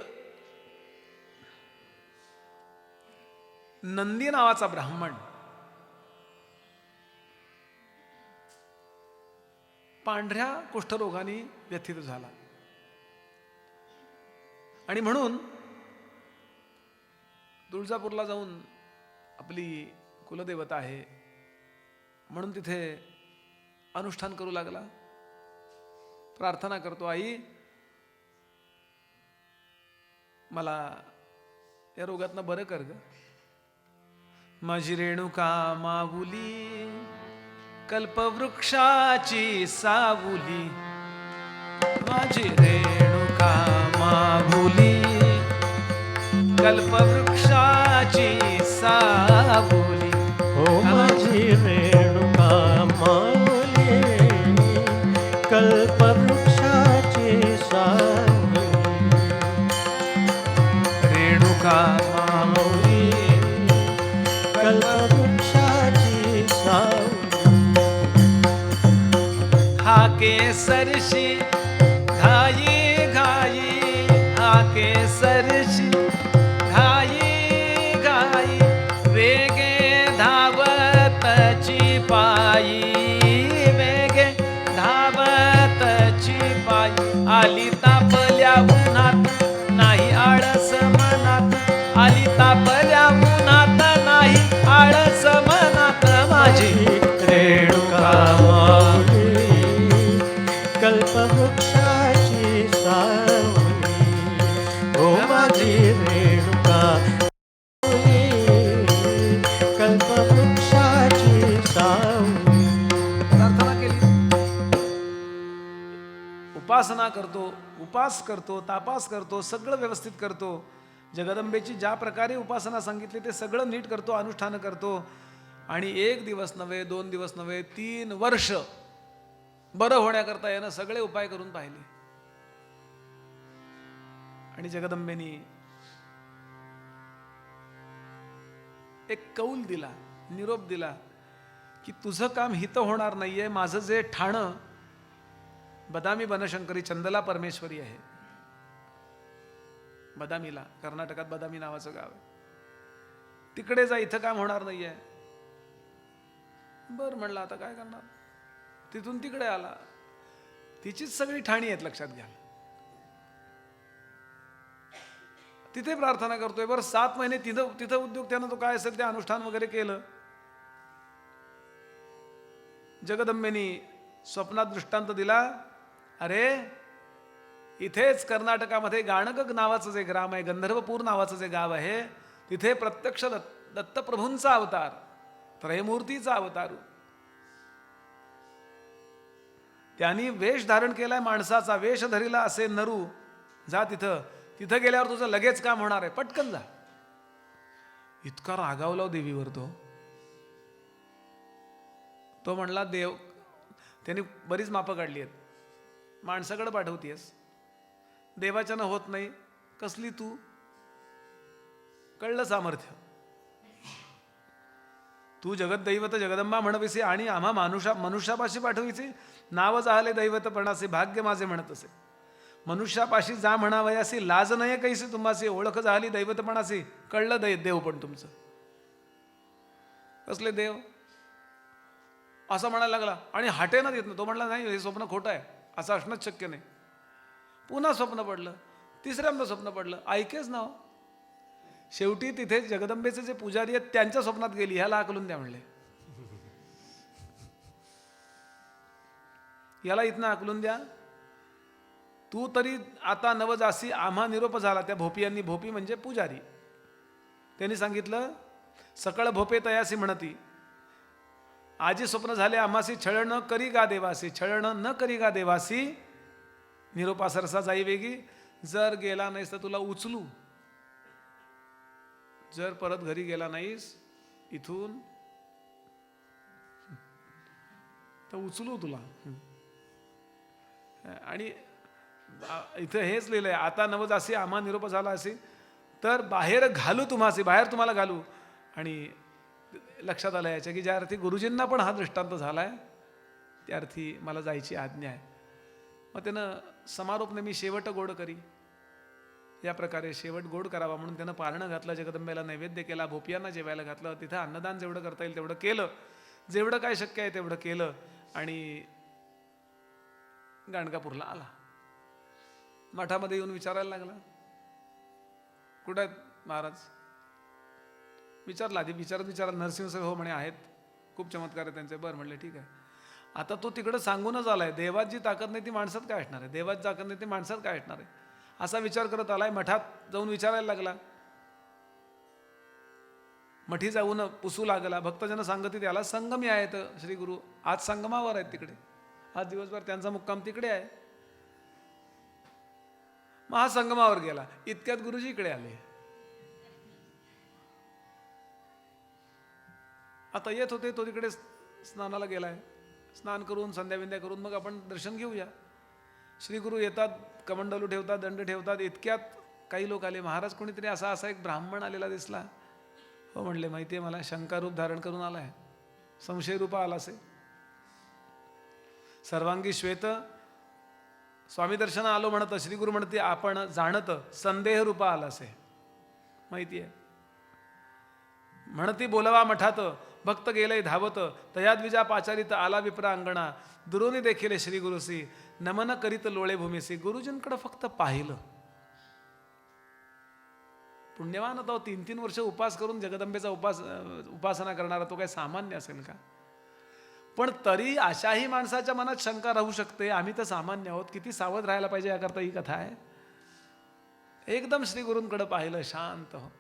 Speaker 1: नंदी नावाचा ब्राह्मण पांढऱ्या कुष्ठरोगाने व्यथित झाला. आणि म्हणून तुळजापूरला जाऊन, आपली कुलदेवता आहे म्हणून तिथे अनुष्ठान करू लागला. प्रार्थना करतो, आई मला या रोगातनं बरं कर ग. माझी रेणुका माऊली कल्पवृक्षाची सावली. माझी रेणुका माऊली कल्पवृक्षाची सावली.
Speaker 2: हो माझी रेणुका माऊली कल्पवृक्षाची सावली.
Speaker 1: रेणुका
Speaker 2: माऊली कल्पवृक्षाची सावली.
Speaker 1: हा केसरशी घाई घाई, हा केसरशी घाई घाई, वेगे धावतची पायी. उपासना करतो, उपास करतो, तापास करतो, सगळं व्यवस्थित करतो. जगदंबेची ज्या प्रकारे उपासना सांगितली ते सगळं नीट करतो, अनुष्ठान करतो. आणि 1 दिवस नव्हे, 2 दिवस नव्हे, 3 वर्ष बरं होण्याकरता यानं सगळे उपाय करून पाहिले. आणि जगदंबेनी एक कौल दिला, निरोप दिला की तुझं काम हित होणार नाहीये. माझं जे ठाणं बदामी बनशंकरी चंदला परमेश्वरी आहे, बदामीला, कर्नाटकात बदामी नावाचं गाव आहे, तिकडे जा, इथं काम होणार नाहीये. बर म्हणलं, आता काय करणार. तिथून तिकडे आला. तिचीच सगळी ठाणी आहेत, लक्षात घ्या. तिथे प्रार्थना करतोय. बरं 7 महिने तिथं उद्योग, त्यानं तो काय असेल ते अनुष्ठान वगैरे केलं. जगदंबेनी स्वप्नात दृष्टांत दिला, अरे इथेच कर्नाटकामध्ये गाणग नावाचं जे ग्राम आहे, गंधर्वपूर नावाचं जे गाव आहे, तिथे प्रत्यक्ष दत्तप्रभूंचा अवतार, त्रयमूर्तीचा अवतार, त्यांनी वेश धारण केलाय माणसाचा, वेश धरीला असे नरू, जा तिथं गेल्यावर तुझं लगेच काम होणार आहे, पटकन जा. इतका रागावला देवीवर तो म्हणला, देव, त्यांनी बरीच मापं काढली आहेत, माणसाकडे पाठवतीयस, देवाच्यानं होत नाही, कसली तू, कळलं सामर्थ्य. तू जगद्दैवत जगदंबा म्हणविसे आणि आम्हा मनुष्यापाशी पाठविसे. नाव जाहले दैवतपणाचे, भाग्य माझे म्हणत असे. मनुष्यापाशी जा म्हणावयासी, लाज नये कैसे तुम्हासी, ओळख झाली दैवतपणाची, कळलं देव पण तुमचं. कसले देव असं म्हणायला लागला आणि हाटेना देत ना. तो म्हणला, नाही, हे स्वप्न खोटं आहे, असं असणंच शक्य नाही. पुन्हा स्वप्न पडलं, तिसऱ्यांदा स्वप्न पडलं, ऐकेच ना. शेवटी तिथे जगदंबेचे जे पुजारी आहेत त्यांच्या स्वप्नात गेली, ह्याला आकलून द्या म्हणले, याला इथनं आकलून द्या. तू तरी आता नवजासी आम्हा निरोप झाला. त्या भोपियांनी, भोपी म्हणजे पुजारी, त्यांनी सांगितलं, सकळ भोपे तयासी म्हणती, आजी स्वप्न झाले आम्हासी, छळ न करी गा देवासी, छळ न करी गा देवासी, निरोपा सरसा जाई वेगी, जर गेला नाहीस तर तुला उचलू, जर परत घरी गेला नाहीस इथून तर उचलू तुला. आणि इथं हेच लिहिलंय, आता नवजासी आम्हा निरोप झाला असे, तर बाहेर घालू तुम्हासी, बाहेर तुम्हाला घालू. आणि लक्षात आलं याच्या की ज्या अर्थी गुरुजींना पण हा दृष्टांत झालाय, त्या अर्थी मला जायची आज्ञा आहे. मग त्यानं समारोप नेहमी शेवट गोड करी, या प्रकारे शेवट गोड करावा म्हणून त्यानं पारणं घातलं, जगदंबेला नैवेद्य केला, भोपियांना जेवायला घातलं, तिथं अन्नदान जेवढं करता येईल तेवढं केलं, जेवढं काय शक्य आहे तेवढं केलं. आणि गाणगापूरला आला. मठामध्ये येऊन विचारायला लागला, कुठं आहेत महाराज. विचारला, आधी विचारत नरसिंह हो म्हणे आहेत, खूप चमत्कार आहे त्यांचे. बरं म्हणले, ठीक आहे. आता तो तिकडं सांगूनच आलाय, देवात जी ताकद नाही ती माणसात काय असणार आहे, देवात ताकद नाही ती माणसात काय असणार आहे, असा विचार करत आलाय. मठात जाऊन विचारायला लागला, मठी जाऊन पुसू लागला. भक्तजन सांगती त्याला, संगमी आहेत श्री गुरु, आज संगमावर आहेत तिकडे, आज दिवसभर त्यांचा मुक्काम तिकडे आहे. मग हा संगमावर गेला, इतक्यात गुरुजी इकडे आले. आता येत होते, तो तिकडे स्नानाला गेलाय, स्नान करून संध्याविंध्या करून मग आपण दर्शन घेऊया. श्री गुरु येतात, कमंडलू ठेवतात, दंड ठेवतात. इतक्यात काही लोक आले, महाराज कोणीतरी असा एक ब्राह्मण आलेला दिसला. हो म्हणले, माहिती आहे मला, शंकारूप धारण करून आलाय, संशय रूपा आला असे, सर्वांगी श्वेत, स्वामी दर्शन आलो म्हणत, श्री गुरु म्हणते आपण जाणत, संदेह रूपा आला असे, माहिती आहे. म्हणती बोलवा मठात, भक्त गेलंय धावत, तयाद्विजा पाचारित आला विप्रा अंगणा, दुरोनी देखील श्री गुरुसी, नमन करीत लोळे भूमीसी. गुरुजींकडे फक्त पाहिलं. पुण्यवान होता, 3-3 वर्ष उपास करून जगदंबेचा उपासना करणारा, तो काय सामान्य असेल का. पण तरी अशाही माणसाच्या मनात शंका राहू शकते, आम्ही तर सामान्य आहोत, किती सावध राहायला पाहिजे याकरता ही कथा आहे. एकदम श्री गुरूंकडे पाहिलं, शांत हो.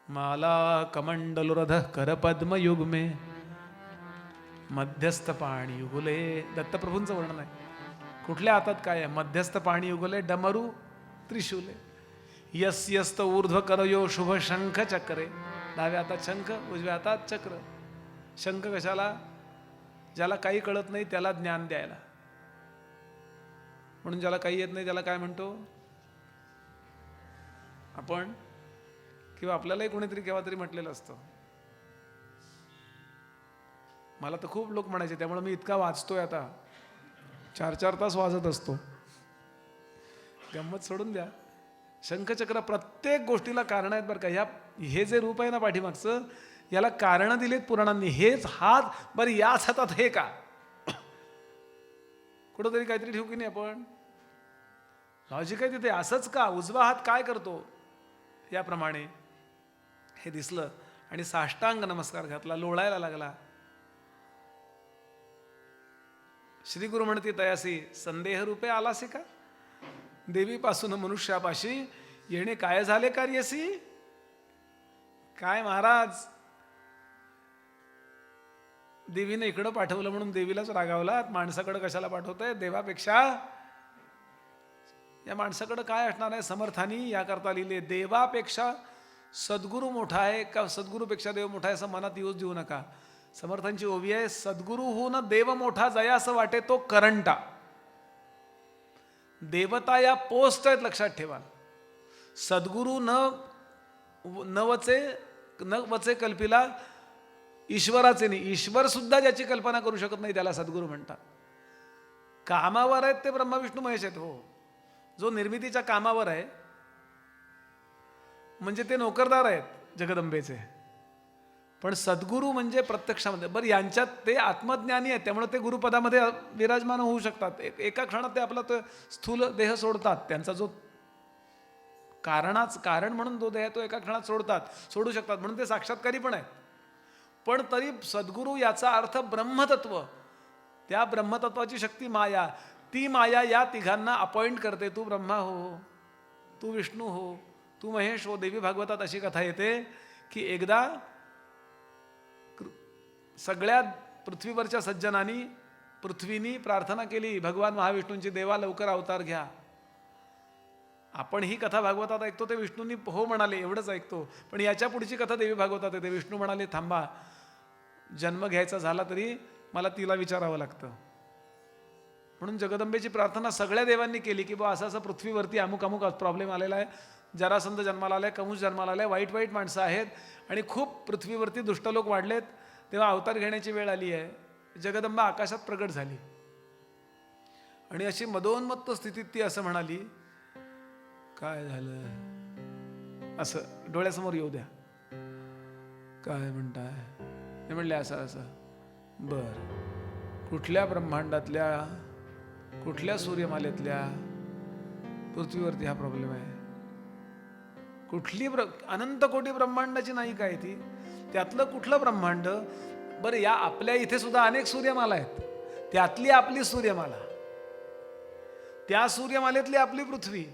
Speaker 1: माला कमंडलुरध कर पद्म युग्मे, मध्यस्थ पाणी युगुले. दत्तप्रभूंचं वर्णन आहे. कुठल्या हातात काय आहे? मध्यस्थ पाणी उगवले डमरू त्रिशूले. यस यस्त ऊर्ध्व करयो शुभ शंख चक्रे. डाव्या हातात शंख, उजव्या हातात चक्र. शंख कशाला? ज्याला काही कळत नाही त्याला ज्ञान द्यायला. म्हणून ज्याला काही येत नाही त्याला काय म्हणतो आपण? किंवा आपल्यालाही कोणीतरी केव्हा तरी म्हटलेलं असतं. मला तर खूप लोक म्हणायचे, त्यामुळे मी इतका वाचतोय आता, 4-4 तास वाजत असतो. गंमत सोडून द्या. शंखचक्र प्रत्येक गोष्टीला कारण आहेत बरं का. हे जे रूप आहे ना पाठीमागचं, याला कारणं दिलीत पुराणांनी. हेच हात, बरं याच हातात हे का? कुठंतरी काहीतरी ठेवू की नाही आपण? लॉजिक आहे तिथे. असंच का? उजवा हात काय करतो? याप्रमाणे हे दिसलं आणि साष्टांग नमस्कार घातला, लोळायला लागला. श्री गुरु म्हणते तयासी संदेह रूपे आलासी का? देवीपासून मनुष्यापाशी येणे काय झाले कार्यसी? काय महाराज, देवीने इकडं पाठवलं म्हणून देवीलाच रागावलात? माणसाकडे कशाला पाठवतंय? देवापेक्षा या माणसाकडे काय असणार आहे? समर्थानी याकरता लिहिले, देवापेक्षा सद्गुरू मोठा आहे का सद्गुरूपेक्षा देव मोठा आहे असं मनात येऊच देऊ नका. समर्थांची ओवी आहे, सद्गुरू होऊन देव मोठा जया असं वाटे तो करंटा. देवता या पोस्ट आहेत, लक्षात ठेवा. सद्गुरू न वचे कल्पिला ईश्वराचे नाही. ईश्वर सुद्धा ज्याची कल्पना करू शकत नाही त्याला सद्गुरू म्हणतात. कामावर आहेत ते ब्रह्मा विष्णू महेश आहेत. हो, जो निर्मितीच्या कामावर आहे म्हणजे ते नोकरदार आहेत जगदंबेचे. पण सद्गुरू म्हणजे प्रत्यक्षामध्ये. बरं, यांच्यात ते आत्मज्ञानी आहेत त्यामुळे ते गुरुपदामध्ये विराजमान होऊ शकतात. एका क्षणात ते आपला तो स्थूल देह सोडतात. त्यांचा जो कारण म्हणून जो देह तो एका क्षणात सोडू शकतात, म्हणून ते साक्षात्कारी पण आहेत. पण तरी सद्गुरू याचा अर्थ ब्रह्मतत्व. त्या ब्रह्मतत्वाची शक्ती माया, ती माया या तिघांना अपॉइंट करते. तू ब्रह्मा हो, तू विष्णू हो, तू महेश हो. देवी भागवतात अशी कथा येते की एकदा सगळ्या पृथ्वीवरच्या सज्जनांनी पृथ्वीनी प्रार्थना केली भगवान महाविष्णूंची, देवा लवकर अवतार घ्या. आपण ही कथा भागवतात ऐकतो ते विष्णूंनी हो म्हणाले एवढंच ऐकतो. पण याच्या पुढची कथा देवी भागवतात येते. विष्णू म्हणाले थांबा, जन्म घ्यायचा झाला तरी मला तिला विचारावं लागतं. म्हणून जगदंबेची प्रार्थना सगळ्या देवांनी केली की बा असं पृथ्वीवरती अमुक अमुक प्रॉब्लेम आलेला आहे, जरासंध जन्माला आलाय, कंस जन्माला आलाय, वाईट वाईट माणसं आहेत आणि खूप पृथ्वीवरती दुष्ट लोक वाढलेत, तेव्हा अवतार घेण्याची वेळ आली आहे. जगदंबा आकाशात प्रगट झाली आणि अशी मदोन्मत्त स्थितीत ती असं म्हणाली, काय झालं असं डोळ्यासमोर येऊ द्या, काय म्हणताय? ते म्हणले असं असं. बर, कुठल्या ब्रह्मांडातल्या कुठल्या सूर्यमालेतल्या पृथ्वीवरती हा प्रॉब्लेम आहे? कुठली अनंत कोटी ब्रह्मांडाची नाही काय ती? त्यातलं कुठलं ब्रह्मांड? बरं, या आपल्या इथे सुद्धा अनेक सूर्यमाला आहेत, त्यातली आपली सूर्यमाला, त्या सूर्यमालेतली आपली पृथ्वी,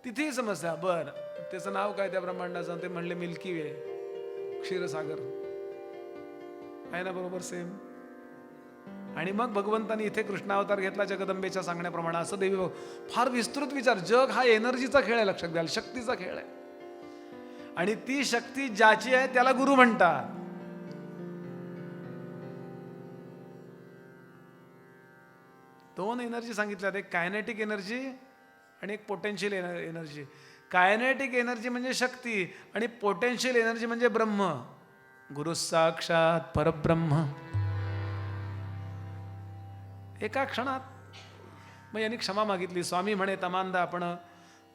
Speaker 1: तिथेही समस्या. बरं, त्याचं नाव काय त्या ब्रह्मांडाचं? ते म्हणले मिल्की वे, क्षीरसागर आहे ना, बरोबर सेम. आणि मग भगवंतांनी इथे कृष्णावतार घेतला जगदंबेच्या सांगण्याप्रमाणे. असं देवी फार विस्तृत विचार. जग हा एनर्जीचा खेळ आहे, लक्षात घ्याल, शक्तीचा खेळ आहे. आणि ती शक्ती ज्याची आहे त्याला गुरु म्हणतात. दोन एनर्जी सांगितल्यात, एक कायनेटिक एनर्जी आणि एक पोटेन्शियल एनर्जी. कायनेटिक एनर्जी म्हणजे शक्ती आणि पोटेन्शियल एनर्जी म्हणजे ब्रह्म. गुरु साक्षात परब्रह्म. एका क्षणात. मग यांनी क्षमा मागितली. स्वामी म्हणे तमांदा, आपण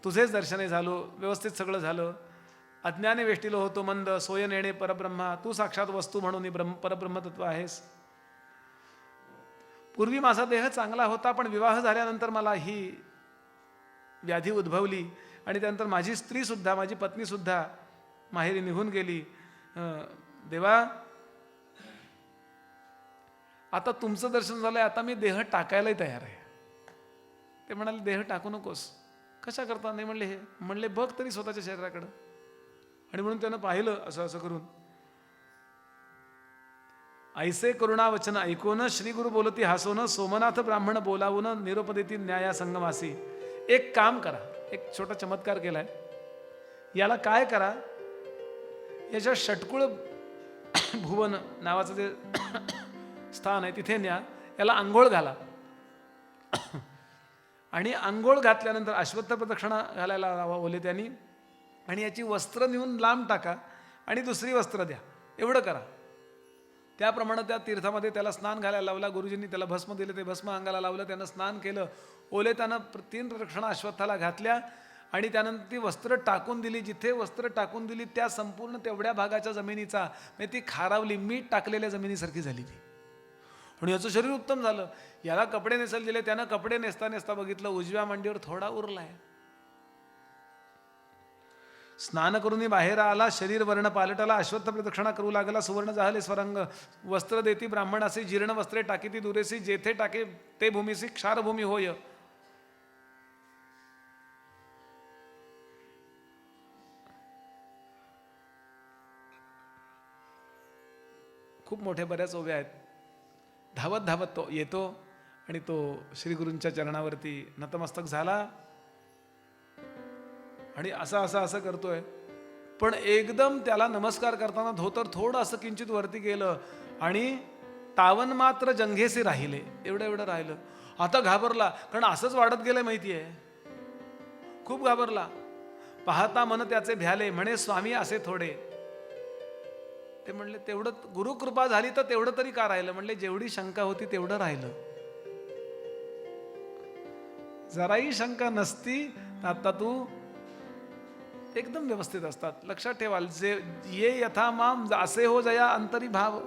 Speaker 1: तुझेच दर्शने झालो, व्यवस्थित सगळं झालं, अज्ञाने वेष्टिलो होतो मंद, सोय नेणे परब्रह्मा, तू साक्षात वस्तू म्हणून परब्रह्मतत्व आहेस. पूर्वी माझा देह चांगला होता, पण विवाह झाल्यानंतर मला ही व्याधी उद्भवली आणि त्यानंतर माझी स्त्रीसुद्धा, माझी पत्नीसुद्धा माहेरी निघून गेली. देवा, आता तुमचं दर्शन झालंय, आता मी देह टाकायलाही तयार आहे. ते म्हणाले देह टाकू नकोस. कशा करता? नाही म्हणले हे. म्हणले बघ तरी स्वतःच्या शरीराकडं. आणि म्हणून त्यानं पाहिलं असं असं करून. ऐसे करुणा वचन ऐकून श्री गुरु बोलती हसवून सोमनाथ ब्राह्मण बोलावून निरोप देती न्याया संगमासी. एक काम करा, एक छोटा चमत्कार केलाय. याला काय करा, याच्या षटकुळ भुवन नावाचं जे स्थान आहे तिथे न्या, याला आंघोळ घाला आणि आंघोळ घातल्यानंतर अश्वत्थ प्रदक्षिणा घालायला लावा ओले त्यांनी, आणि याची वस्त्र नेऊन लांब टाका आणि दुसरी वस्त्र द्या. एवढं करा. त्याप्रमाणे त्या तीर्थामध्ये त्याला स्नान घालायला लावला. गुरुजींनी त्याला भस्म दिले, ते भस्म अंगाला लावलं, त्यानं स्नान केलं. ओले त्यानं 3 प्रदक्षिणा अश्वत्थाला घातल्या आणि त्यानंतर ती वस्त्र टाकून दिली. जिथे वस्त्र टाकून दिली त्या संपूर्ण तेवढ्या भागाच्या जमिनीचा म्हणजे ती खारावली, मीठ टाकलेल्या जमिनीसारखी झाली ती. पण याचं शरीर उत्तम झालं. याला कपडे नेसायला दिले, त्यानं कपडे नेसता नेसता बघितलं उजव्या मांडीवर थोडा उरलाय. स्नान करून बाहेर आला, शरीर वर्ण पालटला, अश्वत्थ प्रदक्षिणा करू लागला. सुवर्ण जाहले स्वरंग, वस्त्र देती ब्राह्मणासी, जीर्ण वस्त्रे टाकीती दुरेसी, जेथे टाके ते भूमीसी क्षारभूमी होय. खूप मोठ्या बऱ्याच ओव्या आहेत. धावत धावत तो येतो आणि तो श्रीगुरूंच्या चरणावरती नतमस्तक झाला आणि असं करतोय. पण एकदम त्याला नमस्कार करताना धोतर थोडं असं किंचित वरती गेलं आणि तावन मात्र जंघेसे राहिले, एवढं राहिलं. आता घाबरला, कारण असंच वाढत गेलंय माहिती आहे. खूप घाबरला. पाहता मन त्याचे भ्याले, म्हणे स्वामी असे थोडे. ते म्हणले तेवढं गुरुकृपा झाली तर तेवढं तरी का राहिलं. म्हणले जेवढी शंका होती तेवढं राहिलं. जराही शंका नसती आता तू एकदम व्यवस्थित असतात. लक्षात ठेवा, जे ये यथा माम असे हो जया अंतरी भाव.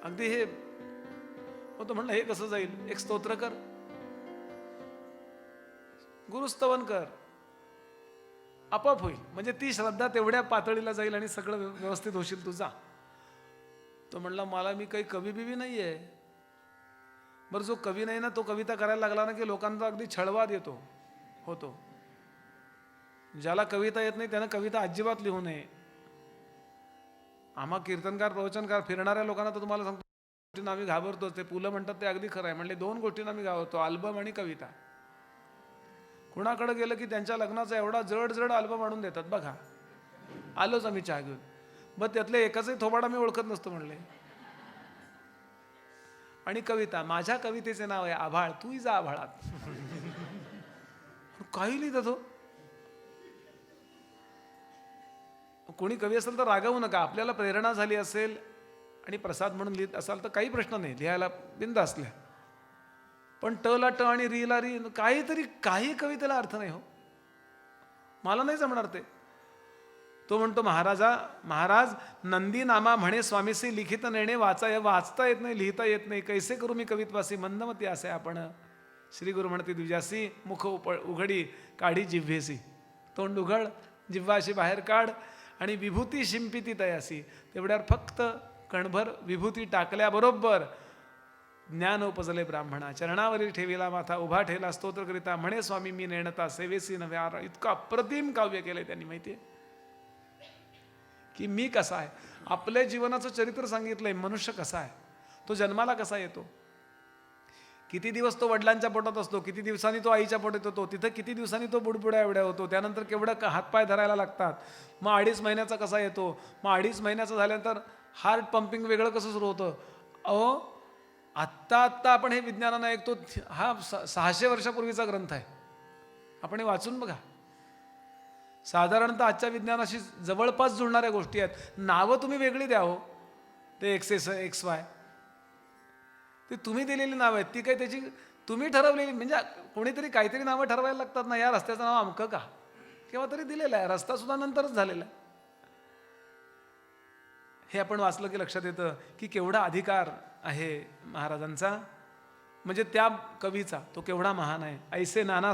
Speaker 1: अगदी हे होतं. म्हणलं हे कसं जाईल. एक स्तोत्र कर, गुरुस्तवन कर, आपोआप होईल. म्हणजे ती श्रद्धा तेवढ्या पातळीला जाईल आणि सगळं व्यवस्थित होशील तुझा. तो म्हणला मला मी काही कवी बिवी नाही आहे. बरं जो कवी नाही ना तो कविता करायला लागला ना की लोकांचा अगदी छळवाद येतो होतो. ज्याला कविता येत नाही त्यानं कविता अजिबात लिहू नये. आम्हा कीर्तनकार प्रवचनकार फिरणाऱ्या लोकांना तर तुम्हाला सांगतो आम्ही घाबरतो. ते पुलं म्हणतात ते अगदी खरं आहे. म्हणले 2 गोष्टींना आम्ही घाबरतो, अल्बम आणि कविता. कुणाकडे गेलं की त्यांच्या लग्नाचा एवढा जड अल्बम आणून देतात. बघा आलोच आम्ही चहा घेऊन, बरं त्यातले एकाचही थोबाडा मी ओळखत नसतो म्हणले. आणि कविता, माझ्या कवितेचे नाव आहे आभाळ, तूही जा आभाळात. काही लिहित तो. कोणी कवी असेल तर रागावू नका. आपल्याला प्रेरणा झाली असेल आणि प्रसाद म्हणून लिहित असाल तर काही प्रश्न नाही, लिहायला बिंद असल्या. पण ट ला ट आणि री ला री, काहीतरी काही कवितेला अर्थ नाही हो. मला नाही जमणार ते. तो म्हणतो महाराज नंदी नामा म्हणे स्वामीसी लिखित नेणे वाचता येत नाही, लिहिता येत नाही. कैसे करू मी कवित्वासी मंदमती असे आपण. श्री गुरु म्हणते द्विजासी मुख उघडी काढी जिव्हेसी. तोंड उघड, जिव्हा अशी बाहेर काढ आणि विभूती शिंपिती तयासी. तेवढ्यावर फक्त कणभर विभूती टाकल्याबरोबर ज्ञान उपजले ब्राह्मणा. चरणावरील ठेवीला माथा उभा ठेवला स्तोत्र करिता म्हणे स्वामी मी नेणता सेवेसी नव्या. इतका अप्रतिम काव्य केलंय त्यांनी माहितीये की मी कसा आहे. आपल्या जीवनाचं चरित्र सांगितलंय. मनुष्य कसा आहे, तो जन्माला कसा येतो, किती दिवस तो वडिलांच्या पोटात असतो, किती दिवसांनी तो आईच्या पोटात होतो, तिथं किती दिवसांनी तो बुडबुड्या एवढ्या होतो, त्यानंतर केवढं हातपाय धरायला लागतात. मग 2.5 महिन्याचा कसा येतो, मग 2.5 महिन्याचं झाल्यानंतर हार्ट पंपिंग वेगळं कसं सुरू होतं. अहो आत्ता आपण हे विज्ञानानं ऐकतो. हा 600 वर्षापूर्वीचा ग्रंथ आहे. आपण हे वाचून बघा. साधारणतः आजच्या विज्ञानाशी जवळपास जुळणाऱ्या गोष्टी आहेत. नावं तुम्ही वेगळी द्या हो. ते XY ते तुम्ही दिलेली नावं आहेत. ती काही त्याची तुम्ही ठरवलेली, म्हणजे कोणीतरी काहीतरी नावं ठरवायला लागतात ना. या रस्त्याचं नाव अमकं का, केव्हा तरी दिलेलं आहे. रस्ता सुद्धा नंतरच झालेला आहे. हे आपण वाचलं की लक्षात येतं की केवढा अधिकार आहे महाराजांचा, म्हणजे त्या कवीचा. तो केवढा महान आहे. ऐसे नाना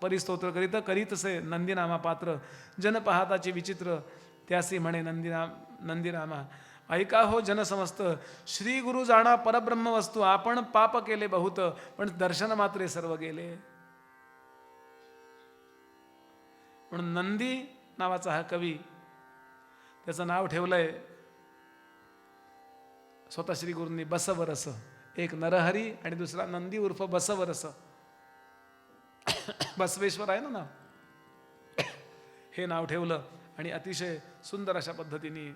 Speaker 1: परिस्तोत्र करीतसे नंदीनामा पात्र. जन पाहताची विचित्र त्यासी म्हणे नंदीनामा. ऐका हो जन समस्त श्री गुरु जाणा परब्रह्म वस्तू. आपण पाप केले बहुत पण दर्शन मात्रे सर्व गेले. म्हणून नंदी नावाचा हा कवी, त्याचं नाव ठेवलंय स्वतः श्री गुरूंनी बसवरस, एक नरहरी आणि दुसरा नंदी उर्फ बसवरस, बसवेश्वर आहे ना नाव, हे नाव ठेवलं आणि अतिशय सुंदर अशा पद्धतीने.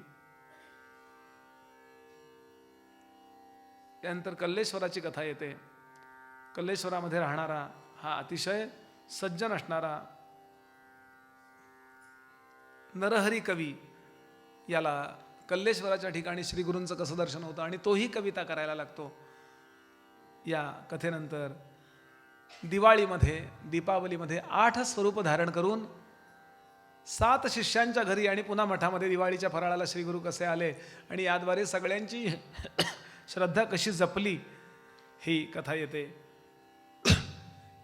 Speaker 1: त्यानंतर कल्लेश्वराची कथा येते. कल्लेश्वरामध्ये राहणारा हा अतिशय सज्जन असणारा नरहरी कवी, याला कल्लेश्वराच्या ठिकाणी श्री गुरूंचं कसं दर्शन होतं आणि तोही कविता करायला लागतो. या कथेनंतर दिवाळीमध्ये, दीपावलीमध्ये 8 स्वरूप धारण करून 7 शिष्यांच्या घरी आणि पुन्हा मठामध्ये दिवाळीच्या फराळाला श्री गुरु कसे आले आणि याद्वारे सगळ्यांची श्रद्धा कशी जपली, ही कथा येते.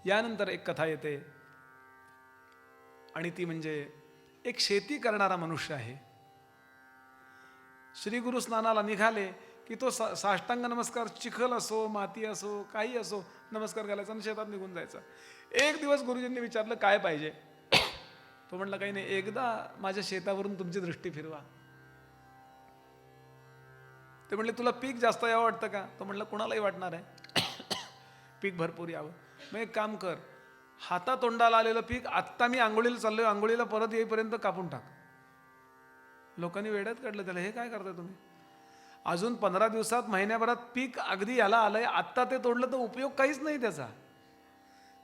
Speaker 1: यानंतर एक कथा येते आणि ती म्हणजे एक शेती करणारा मनुष्य आहे. श्री गुरु स्नानाला निघाले की तो साष्टांग नमस्कार, चिखल असो माती असो काही असो, नमस्कार घालायचा आणि शेतात निघून जायचा. एक दिवस गुरुजींनी विचारलं काय पाहिजे. तो म्हणला काही नाही, एकदा माझ्या शेतावरून तुमची दृष्टी फिरवा. ते म्हणले तुला पीक जास्त यावं वाटतं का. तो म्हणला कुणालाही वाटणार आहे, पीक भरपूर यावं. मग एक काम कर, हातातोंडाला आलेलं पीक आत्ता मी आंघोळीला चाललोय, आंघोळीला परत येईपर्यंत कापून टाक. लोकांनी वेड्यात काढलं त्याला, हे काय करताय तुम्ही, अजून 15 दिवसात महिन्याभरात पीक अगदी याला आलंय, आत्ता ते तोडलं तर उपयोग काहीच नाही त्याचा.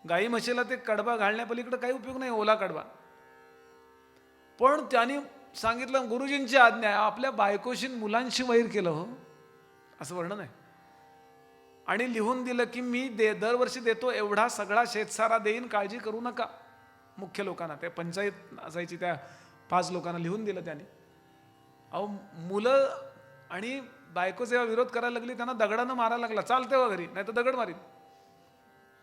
Speaker 1: गाई म्हशीला ते कडबा घालण्यापलीकडे काही उपयोग नाही, ओला कडबा. पण त्यांनी सांगितलं गुरुजींची आज्ञा आहे, आपल्या बायकोशी मुलांशी वैर केलं हो, असं वर्णन आहे. आणि लिहून दिलं की मी दरवर्षी देतो एवढा सगळा शेतसारा देईन, काळजी करू नका. मुख्य लोकांना, त्या पंचायत असायची त्या 5 लोकांना लिहून दिलं त्याने. अहो मुलं आणि बायको जेव्हा विरोध करायला लागली त्यांना दगडानं मारायला लागला, चालते व घरी नाही तर दगड मारीन.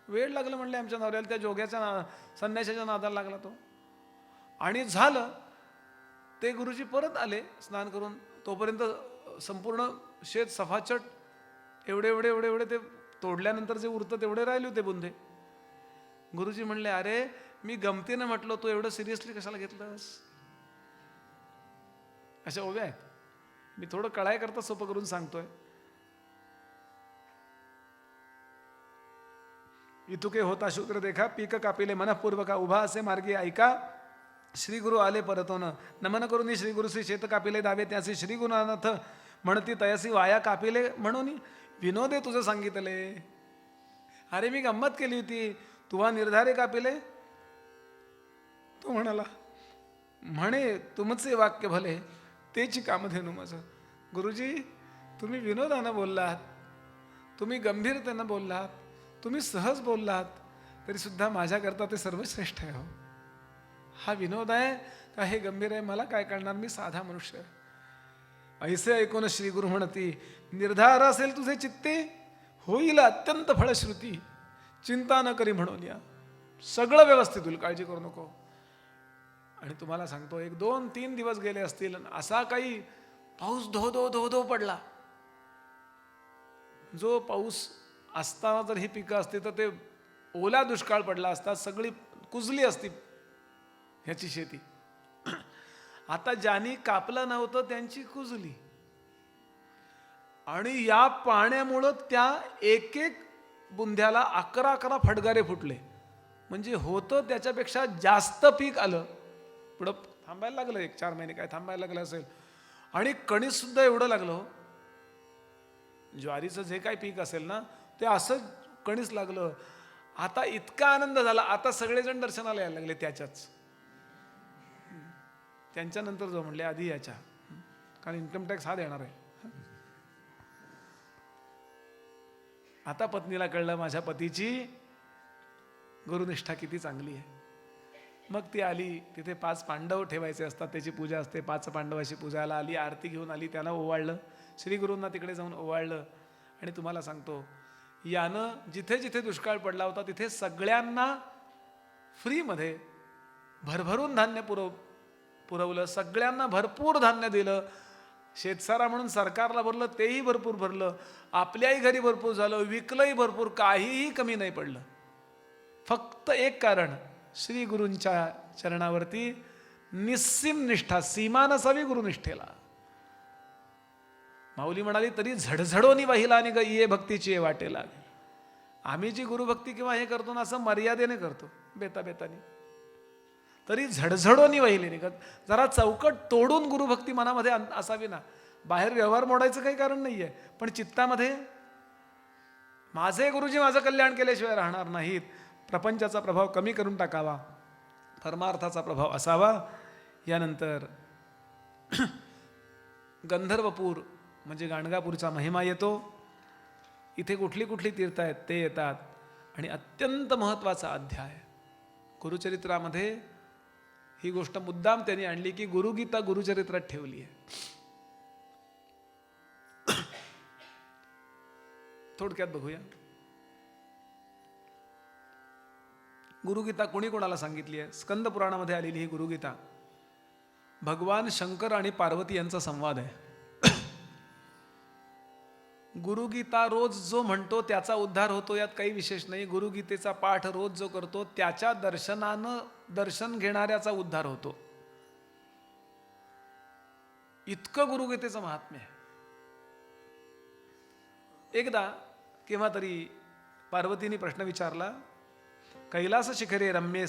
Speaker 1: वेळ लागलं म्हणले आमच्या नवऱ्याला, त्या जोग्याच्या संन्याशाच्या नादाला लागला तो. आणि झालं ते गुरुजी परत आले स्नान करून, तोपर्यंत संपूर्ण शेत सफाचट, एवढे एवढे एवढे एवढे ते तोडल्यानंतर जे उरतं तेवढे राहिले होते बुंदे. गुरुजी म्हणले अरे मी गमतीनं म्हटलं, तू एवढं सिरियसली कशाला घेतलंस. अशा ओव्या आहेत, मी थोडं कळाय करता सोपं करून सांगतोय. इतुके होता शूद्र देखा, पीक कापिले मनपूर्वका, उभा असे मार्गी ऐका, श्री गुरु आले परतोन, नमन करून श्री गुरुसी शेत कापिले दावे, त्यासी श्री गुरुनाथ म्हणती तयासी वाया कापिले, म्हणून विनोदे तुझं सांगितले. अरे मी गंमत केली होती, तुवा निर्धारे कापिले. तो म्हणाला म्हणे तुमचे वाक्य भले, तेची कामधेनू माझं. गुरुजी तुम्ही विनोदानं बोललात, तुम्ही गंभीरतेनं बोललात, तुम्ही सहज बोललात, तरी सुद्धा माझ्याकरता ते सर्वश्रेष्ठ आहे. हो हा विनोद आहे का हे गंभीर आहे मला काय कळणार, मी साधा मनुष्य आहे. ऐसे ऐकून श्री गुरु म्हणती, निर्धार असेल तुझे चित्ते, होईल अत्यंत फळश्रुती, चिंता न करी म्हणून या, सगळं व्यवस्थित होईल, काळजी करू नको. आणि तुम्हाला सांगतो 1, 2, 3 दिवस गेले असतील, असा काही पाऊस धो धो धो धो पडला. जो पाऊस असताना जर ही पिकं असते तर ते ओला दुष्काळ पडला असता, सगळी कुजली असती ह्याची शेती. आता ज्यांनी कापलं नव्हतं त्यांची कुजली. आणि या पाण्यामुळं त्या एक एक बुंध्याला 11 फटगारे फुटले. म्हणजे होतं त्याच्यापेक्षा जास्त पीक आलं. पुढं थांबायला लागलं 1-4 महिने काय थांबायला लागलं असेल. आणि कणीस सुद्धा एवढं लागलं, ज्वारीचं जे काही पीक असेल ना ते असं कणीस लागलं. आता इतका आनंद झाला, आता सगळेजण दर्शनाला यायला लागले त्याच्याच. त्यांच्यानंतर जो म्हणले आधी याच्या, कारण इन्कम टॅक्स हा देणार आहे. आता पत्नीला कळलं माझ्या पतीची गुरुनिष्ठा किती चांगली आहे. मग ती आली, तिथे 5 पांडव ठेवायचे असतात, त्याची पूजा असते. 5 पांडवाची पूजाला आली, आरती घेऊन आली, त्याला ओवाळलं, श्री गुरूंना तिकडे जाऊन ओवाळलं. आणि तुम्हाला सांगतो यानं जिथे जिथे दुष्काळ पडला होता तिथे सगळ्यांना फ्रीमध्ये भरभरून धान्य पुरवलं, सगळ्यांना भरपूर धान्य दिलं. शेतसारा म्हणून सरकारला भरलं, तेही भरपूर भरलं, आपल्याही घरी भरपूर झालं, विकलंही भरपूर, काहीही कमी नाही पडलं. फक्त एक कारण, श्री गुरूंच्या चरणावरती निस्सीम निष्ठा, सीमा नसावी गुरुनिष्ठेला. माऊली म्हणाली तरी झडझडोनी वाहिला आणि ग ये भक्तीची ये वाटे लागे. आम्ही जी गुरुभक्ती किंवा हे करतो ना असं मर्यादेने करतो, बेताबेतानी, तरी झडझडोनी वाहिली निघत. जरा चौकट तोडून गुरुभक्ती मनामध्ये असावी ना. बाहेर व्यवहार मोडायचं काही कारण नाही आहे, पण चित्तामध्ये माझे गुरुजी माझं कल्याण केल्याशिवाय राहणार नाहीत. प्रपंचाचा प्रभाव कमी करून टाकावा, परमार्थाचा प्रभाव असावा. यानंतर गंधर्वपूर म्हणजे गाणगापूरचा महिमा येतो. इथे कुठली कुठली तीर्थ आहेत ते येतात. आणि अत्यंत महत्त्वाचा अध्याय गुरुचरित्रामध्ये ही गोष्ट मुद्दाम त्यांनी आणली की गुरुगीता गुरुचरित्रात ठेवली आहे. थोडक्यात बघूया. गुरुगीता कोणी कोणाला सांगितली आहे? स्कंद पुराणामध्ये आलेली ही गुरुगीता भगवान शंकर आणि पार्वती यांचा संवाद आहे. गुरुगीता रोज जो म्हणतो त्याचा उद्धार होतो, यात काही विशेष नाही. गुरुगीतेचा पाठ रोज जो करतो त्याच्या दर्शनानं दर्शन घेणाऱ्याचा उद्धार होतो. इतकं गुरुगीतेचं महात्म्य आहे. एकदा केव्हा तरी पार्वतीने प्रश्न विचारला. कैलास शिखरे रम्ये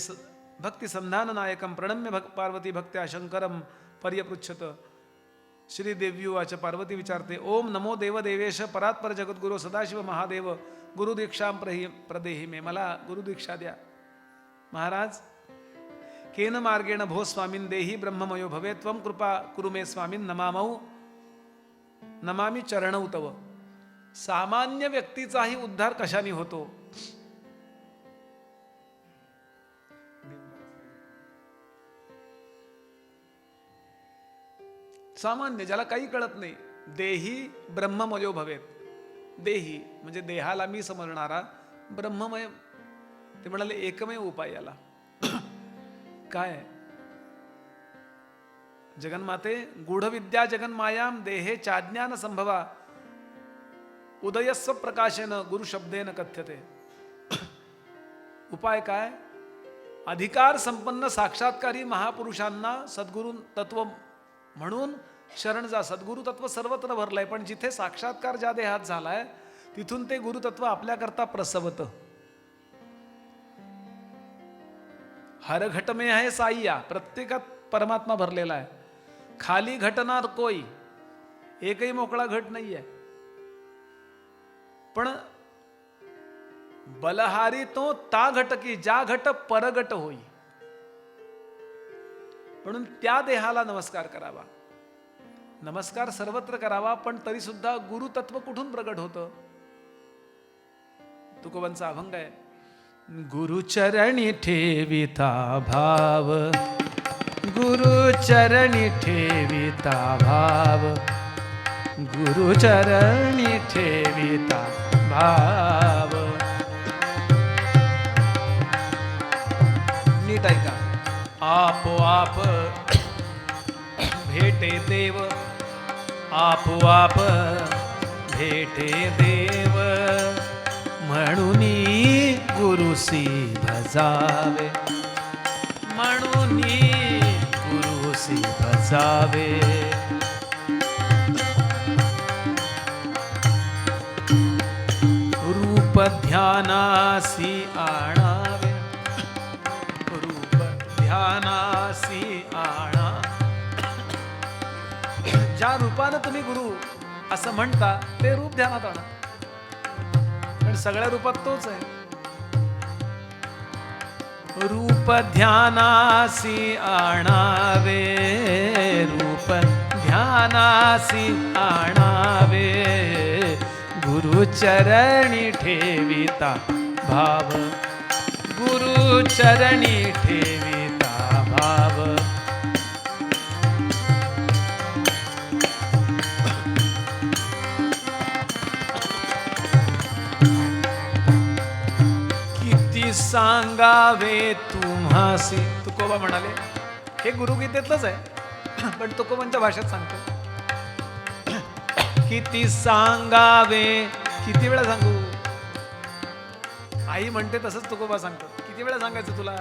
Speaker 1: भक्ती संधान नायकम प्रणम्य पार्वती भक्त्या शंकरम पर्यपृच्छत. श्रीदेव्युवाच पार्वती विचारते, ओम नमो देवदेवेश परात्पर जगद्गुरु सदाशिव महादेव गुरुदीक्षा प्रदेही मे. मला गुरुदीक्षा द्या महाराज. केन मार्गेण भो स्वामीन देही ब्रह्ममयो भवे त्वं कृपा कुरु मे स्वामीन नमामि चरणौ तव. सामान्य व्यक्तीचाही उद्धार कशाने होतो? सामान्य ज्याला काही कळत नाही. देही ब्रह्ममयो भवेत. देही म्हणजे देहाला मी समजणारा ब्रह्ममय. ते म्हणाले एकमेव उपाय याला काय? जगन्माते गूढविद्या जगन्मायाम देहे चाज्ञान संभवा उदयस्व प्रकाशेन गुरु शब्देन कथ्यते. उपाय काय? अधिकार संपन्न साक्षात्कारी महापुरुषांना सद्गुरु तत्व म्हणून शरण जा. सद्गुरु तत्व सर्वत्र भरलंय, पण जिथे साक्षात्कार ज्या देहात झालाय तिथून ते गुरुतत्व आपल्याकरता प्रसवत. हर घट में आहे साईया. प्रत्येकात परमात्मा भरलेला आहे. खाली घटणार कोई, एकही मोकळा घट नाहीये. पण बलहारी तो ता घट की ज्या घट परगट होई. म्हणून त्या देहाला नमस्कार करावा. नमस्कार सर्वत्र करावा, पण तरी सुद्धा गुरुतत्व कुठून प्रगट होतं? तुकोबांचा अभंग आहे. गुरुचरणी ठेविता भाव, गुरुचरणी ठेविता भाव, गुरुचरणी ठेविता भाव. नीट ऐका. आपोआप भेटे देव, आपोआप भेटे देव, म्हणून गुरुसी भजावे, म्हणून गुरुसी भजावे. रूप ध्यानासी आणावे, रूप ध्यानासी आणा. ज्या रूपानं तुम्ही गुरु असं म्हणता ते रूप ध्यानात आणा, कारण सगळ्या रूपात तोच आहे. रूप ध्यानासी आणावे, रूप ध्यानासी आणावे, गुरुचरणी ठेविता भाव, गुरुचरणी ठेविता भाव. सांगावे तुम्हासी. तुकोबा म्हणाले, हे गुरुगीतेतलंच आहे पण तुकोबांच्या भाषेत सांगतो. किती सांगावे, किती वेळा सांगू? आई म्हणते तसंच तुकोबा सांगतो. किती वेळा सांगायचं तुला?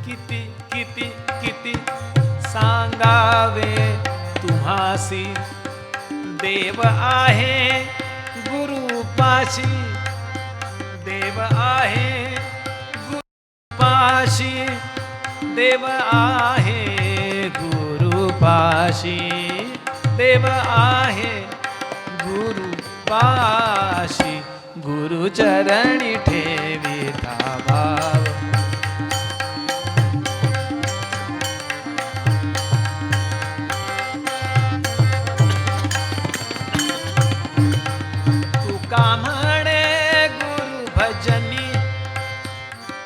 Speaker 1: किती किती किती सांगावे तुम्हासी. देव आहे गुरुपाशी, देव आहे गुरुपाशी, देव आहे गुरुपाशी, देव आहे गुरुपाशी, गुरुचरणी ठेविता भाव. तुका म्हणे गुरु भजनी,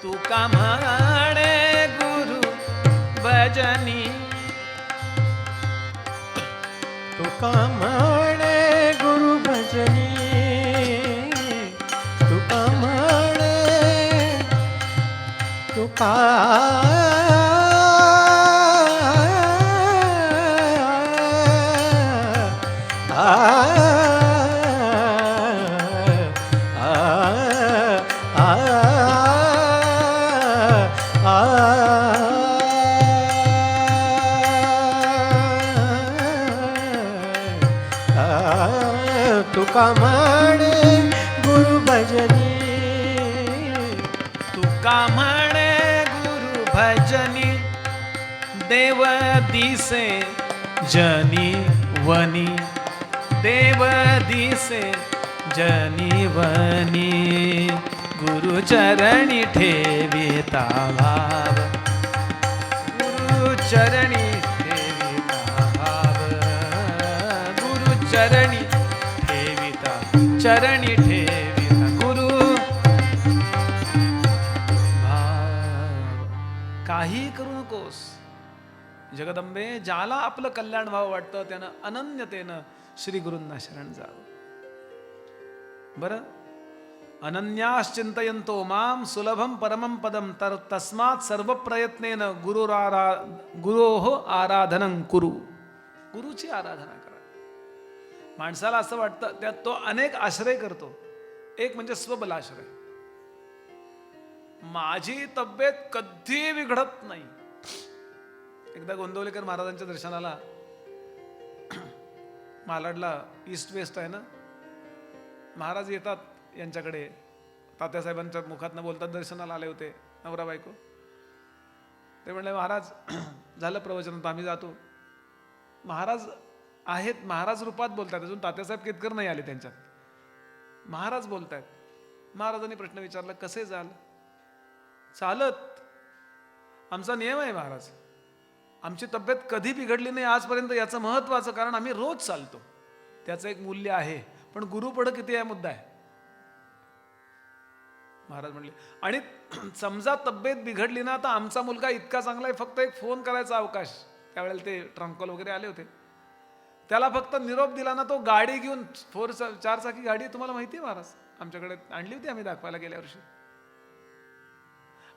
Speaker 1: तुका म्हणे गुरु भजनी,
Speaker 2: तुका म्हणे गुरु भजनी, तुका म्हणे तुका तुका म्हणे गुरु भजनी,
Speaker 1: तुका म्हणे गुरु भजनी, देव दिसे जनी वनी, देव दिसे जनी वनी, गुरुचरणी ठेविता भाव, गुरुचरणी ठेविता भाव, गुरुचरणी ठेविता, चरणी ठेविता गुरु भाव. काही करू नकोस जगदंबे, ज्याला आपलं कल्याण व्हावं वाटतं त्यानं अनन्यतेनं श्री गुरूंना शरण जावं. बरं, अनन्याश्चिंतयन्तो माम सुलभम परमं पदम तर तस्मात् सर्व प्रयत्नेन गुरोः आराधनं कुरु. गुरुची आराधना करा. माणसाला असं वाटतं त्यात तो अनेक आश्रय करतो. एक म्हणजे स्वबलाश्रय. माझी तब्येत कधी बिघडत नाही. एकदा गोंदवलेकर महाराजांच्या दर्शनाला मालाडला ईस्ट वेस्ट आहे ना, महाराज येतात यांच्याकडे. तात्यासाहेबांच्या मुखातनं बोलतात, दर्शनाला आले होते नवरा बायको. ते म्हणले महाराज झालं प्रवचन तर आम्ही जातो. महाराज आहेत, महाराज रूपात बोलतात. अजून तात्यासाहेब केतकर नाही आले त्यांच्यात. महाराज बोलतायत. महाराजांनी प्रश्न विचारला, कसे जाल? चालत. आमचा नियम आहे महाराज, आमची तब्येत कधी बिघडली नाही आजपर्यंत. याचं महत्वाचं कारण आम्ही रोज चालतो, त्याचं एक मूल्य आहे. पण गुरु पुढं किती आहे मुद्दा आहे. महाराज म्हणले, आणि समजा तब्येत बिघडली ना, तर आमचा मुलगा इतका चांगला आहे, फक्त एक फोन करायचा अवकाश. त्यावेळेला ते ट्रंक कॉल वगैरे आले होते. त्याला फक्त निरोप दिला ना, तो गाडी घेऊन 4 चाकी गाडी, तुम्हाला माहिती आहे महाराज, आमच्याकडे आणली होती आम्ही दाखवायला गेल्या वर्षी.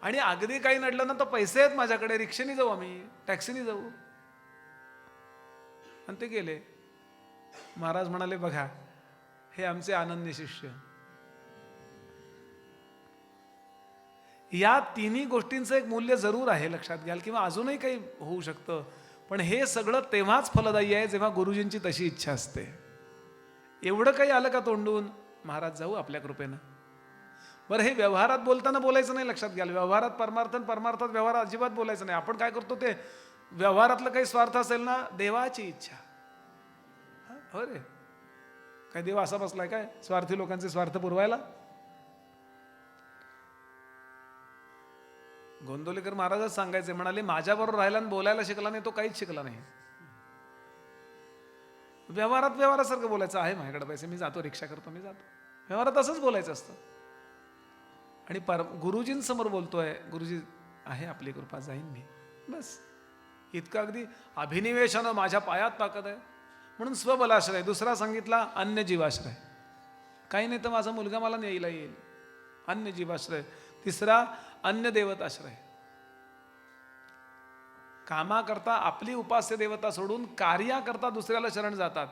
Speaker 1: आणि अगदी काही नडलं ना, तर पैसे आहेत माझ्याकडे, रिक्षेने जाऊ, आम्ही टॅक्सीने जाऊ. आणि ते गेले. महाराज म्हणाले, बघा हे आमचे अनन्य शिष्य. या तिन्ही गोष्टींचं एक मूल्य जरूर आहे, लक्षात घ्याल. किंवा अजूनही काही होऊ शकतं, पण हे सगळं तेव्हाच फलदायी आहे जेव्हा गुरुजींची तशी इच्छा असते. एवढं काही आलं का तोंडून, महाराज जाऊ आपल्या कृपेनं. बरं, हे व्यवहारात बोलताना बोलायचं नाही, लक्षात घ्याल. व्यवहारात परमार्थात व्यवहार अजिबात बोलायचं नाही. आपण काय करतो, ते व्यवहारातलं काही स्वार्थ असेल ना, देवाची इच्छा. हो रे, काय देव असा बसलाय काय स्वार्थी लोकांचे स्वार्थ पुरवायला? गोंदवलेकर महाराजच सांगायचे, म्हणाले, माझ्याबरोबर राहिला आणि बोलायला शिकला नाही, तो काहीच शिकला नाही. व्यवहारासारखं बोलायचं आहे, माझ्याकडे पैसे, मी जातो, रिक्षा करतो, मी जातो. व्यवहारात असंच बोलायचं असतं. आणि गुरुजींसमोर बोलतोय, गुरुजी आहे, आपली कृपा, जाईन मी, बस इतकं. अगदी अभिनिवेशानं माझ्या पायात ताकद आहे म्हणून स्वबलाश्रय. दुसरा सांगितला अन्य जीवाश्रय. काही नाही तर माझा मुलगा मला न्यायला येईल, अन्य जीवाश्रय. तिसरा अन्य देवताश्रय. कामाकरता आपली उपास्य देवता सोडून कार्याकरता दुसऱ्याला शरण जातात.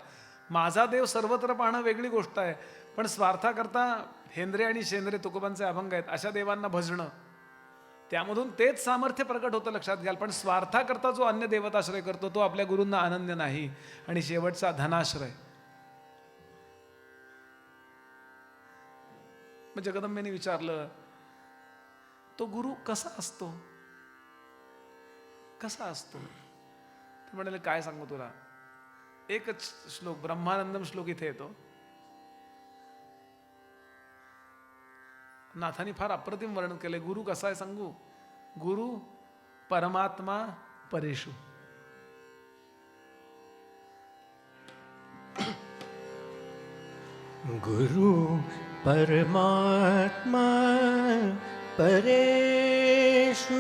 Speaker 1: माझा देव सर्वत्र पाहणं वेगळी गोष्ट आहे, पण स्वार्थाकरता हेंद्रे आणि शेंद्रे तुकोबांचे अभंग आहेत, अशा देवांना भजणं, त्यामधून तेच सामर्थ्य प्रकट होतं, लक्षात घ्याल. पण स्वार्थाकरता जो अन्य देवताश्रय करतो तो आपल्या गुरूंना अनन्य नाही. आणि शेवटचा धनाश्रय. मग जगदंबेने विचारलं, तो गुरु कसा असतो, कसा असतो? ते म्हणाले, काय सांगू तुला, एकच श्लोक, ब्रह्मानंदम श्लोक इथे येतो. नाथांनी फार अप्रतिम वर्णन केलंय. गुरु कसा आहे सांगू? गुरु परमात्मा परेशु.
Speaker 2: गुरु परमात्मा परेषु,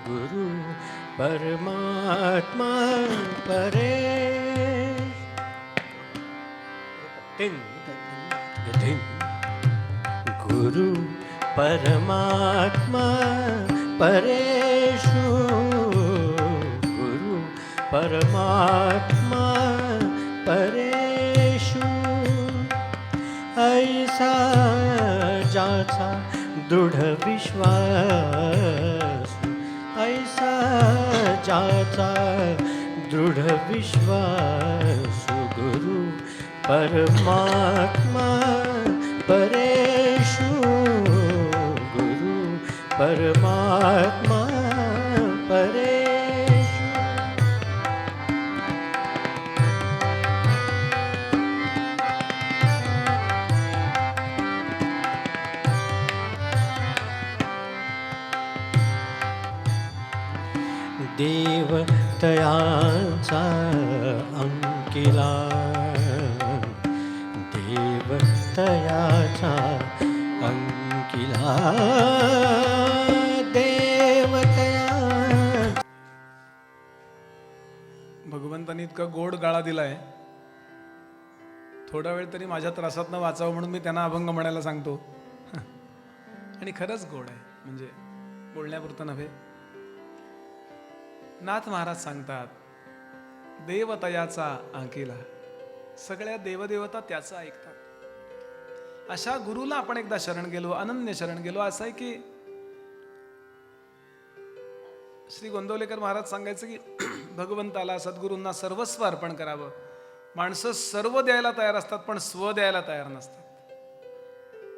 Speaker 2: गुरु परमात्मा गुरु परमात्मा परेषु, गुरु परमात्मा परेषु, ऐसा ज्याचा दृढ विश्वास, ऐसा ज्याचा दृढ विश्वास, गुरु परमात्मा परेषु, गुरु परमात्मा परेषु. देवतयाचा अंकिला, देवतयाचा अंकिला, देवतया.
Speaker 1: भगवंतांनी इतका गोड गाळा दिलाय, थोडा वेळ तरी माझ्या त्रासातनं वाचावं म्हणून मी त्यांना अभंग म्हणायला सांगतो. आणि खरंच गोड आहे, म्हणजे बोलण्यापुरतं नव्हे. नाथ महाराज सांगतात, देवतयाचा अंकिला, सगळ्या देवदेवता त्याचा ऐकतात. अशा गुरुला आपण एकदा शरण गेलो, अनन्य शरण गेलो. असं आहे की श्री गोंदवलेकर महाराज सांगायचं की भगवंताला, सद्गुरूंना सर्वस्व अर्पण करावं. माणसं सर्व द्यायला तयार असतात, पण स्व द्यायला तयार नसतात.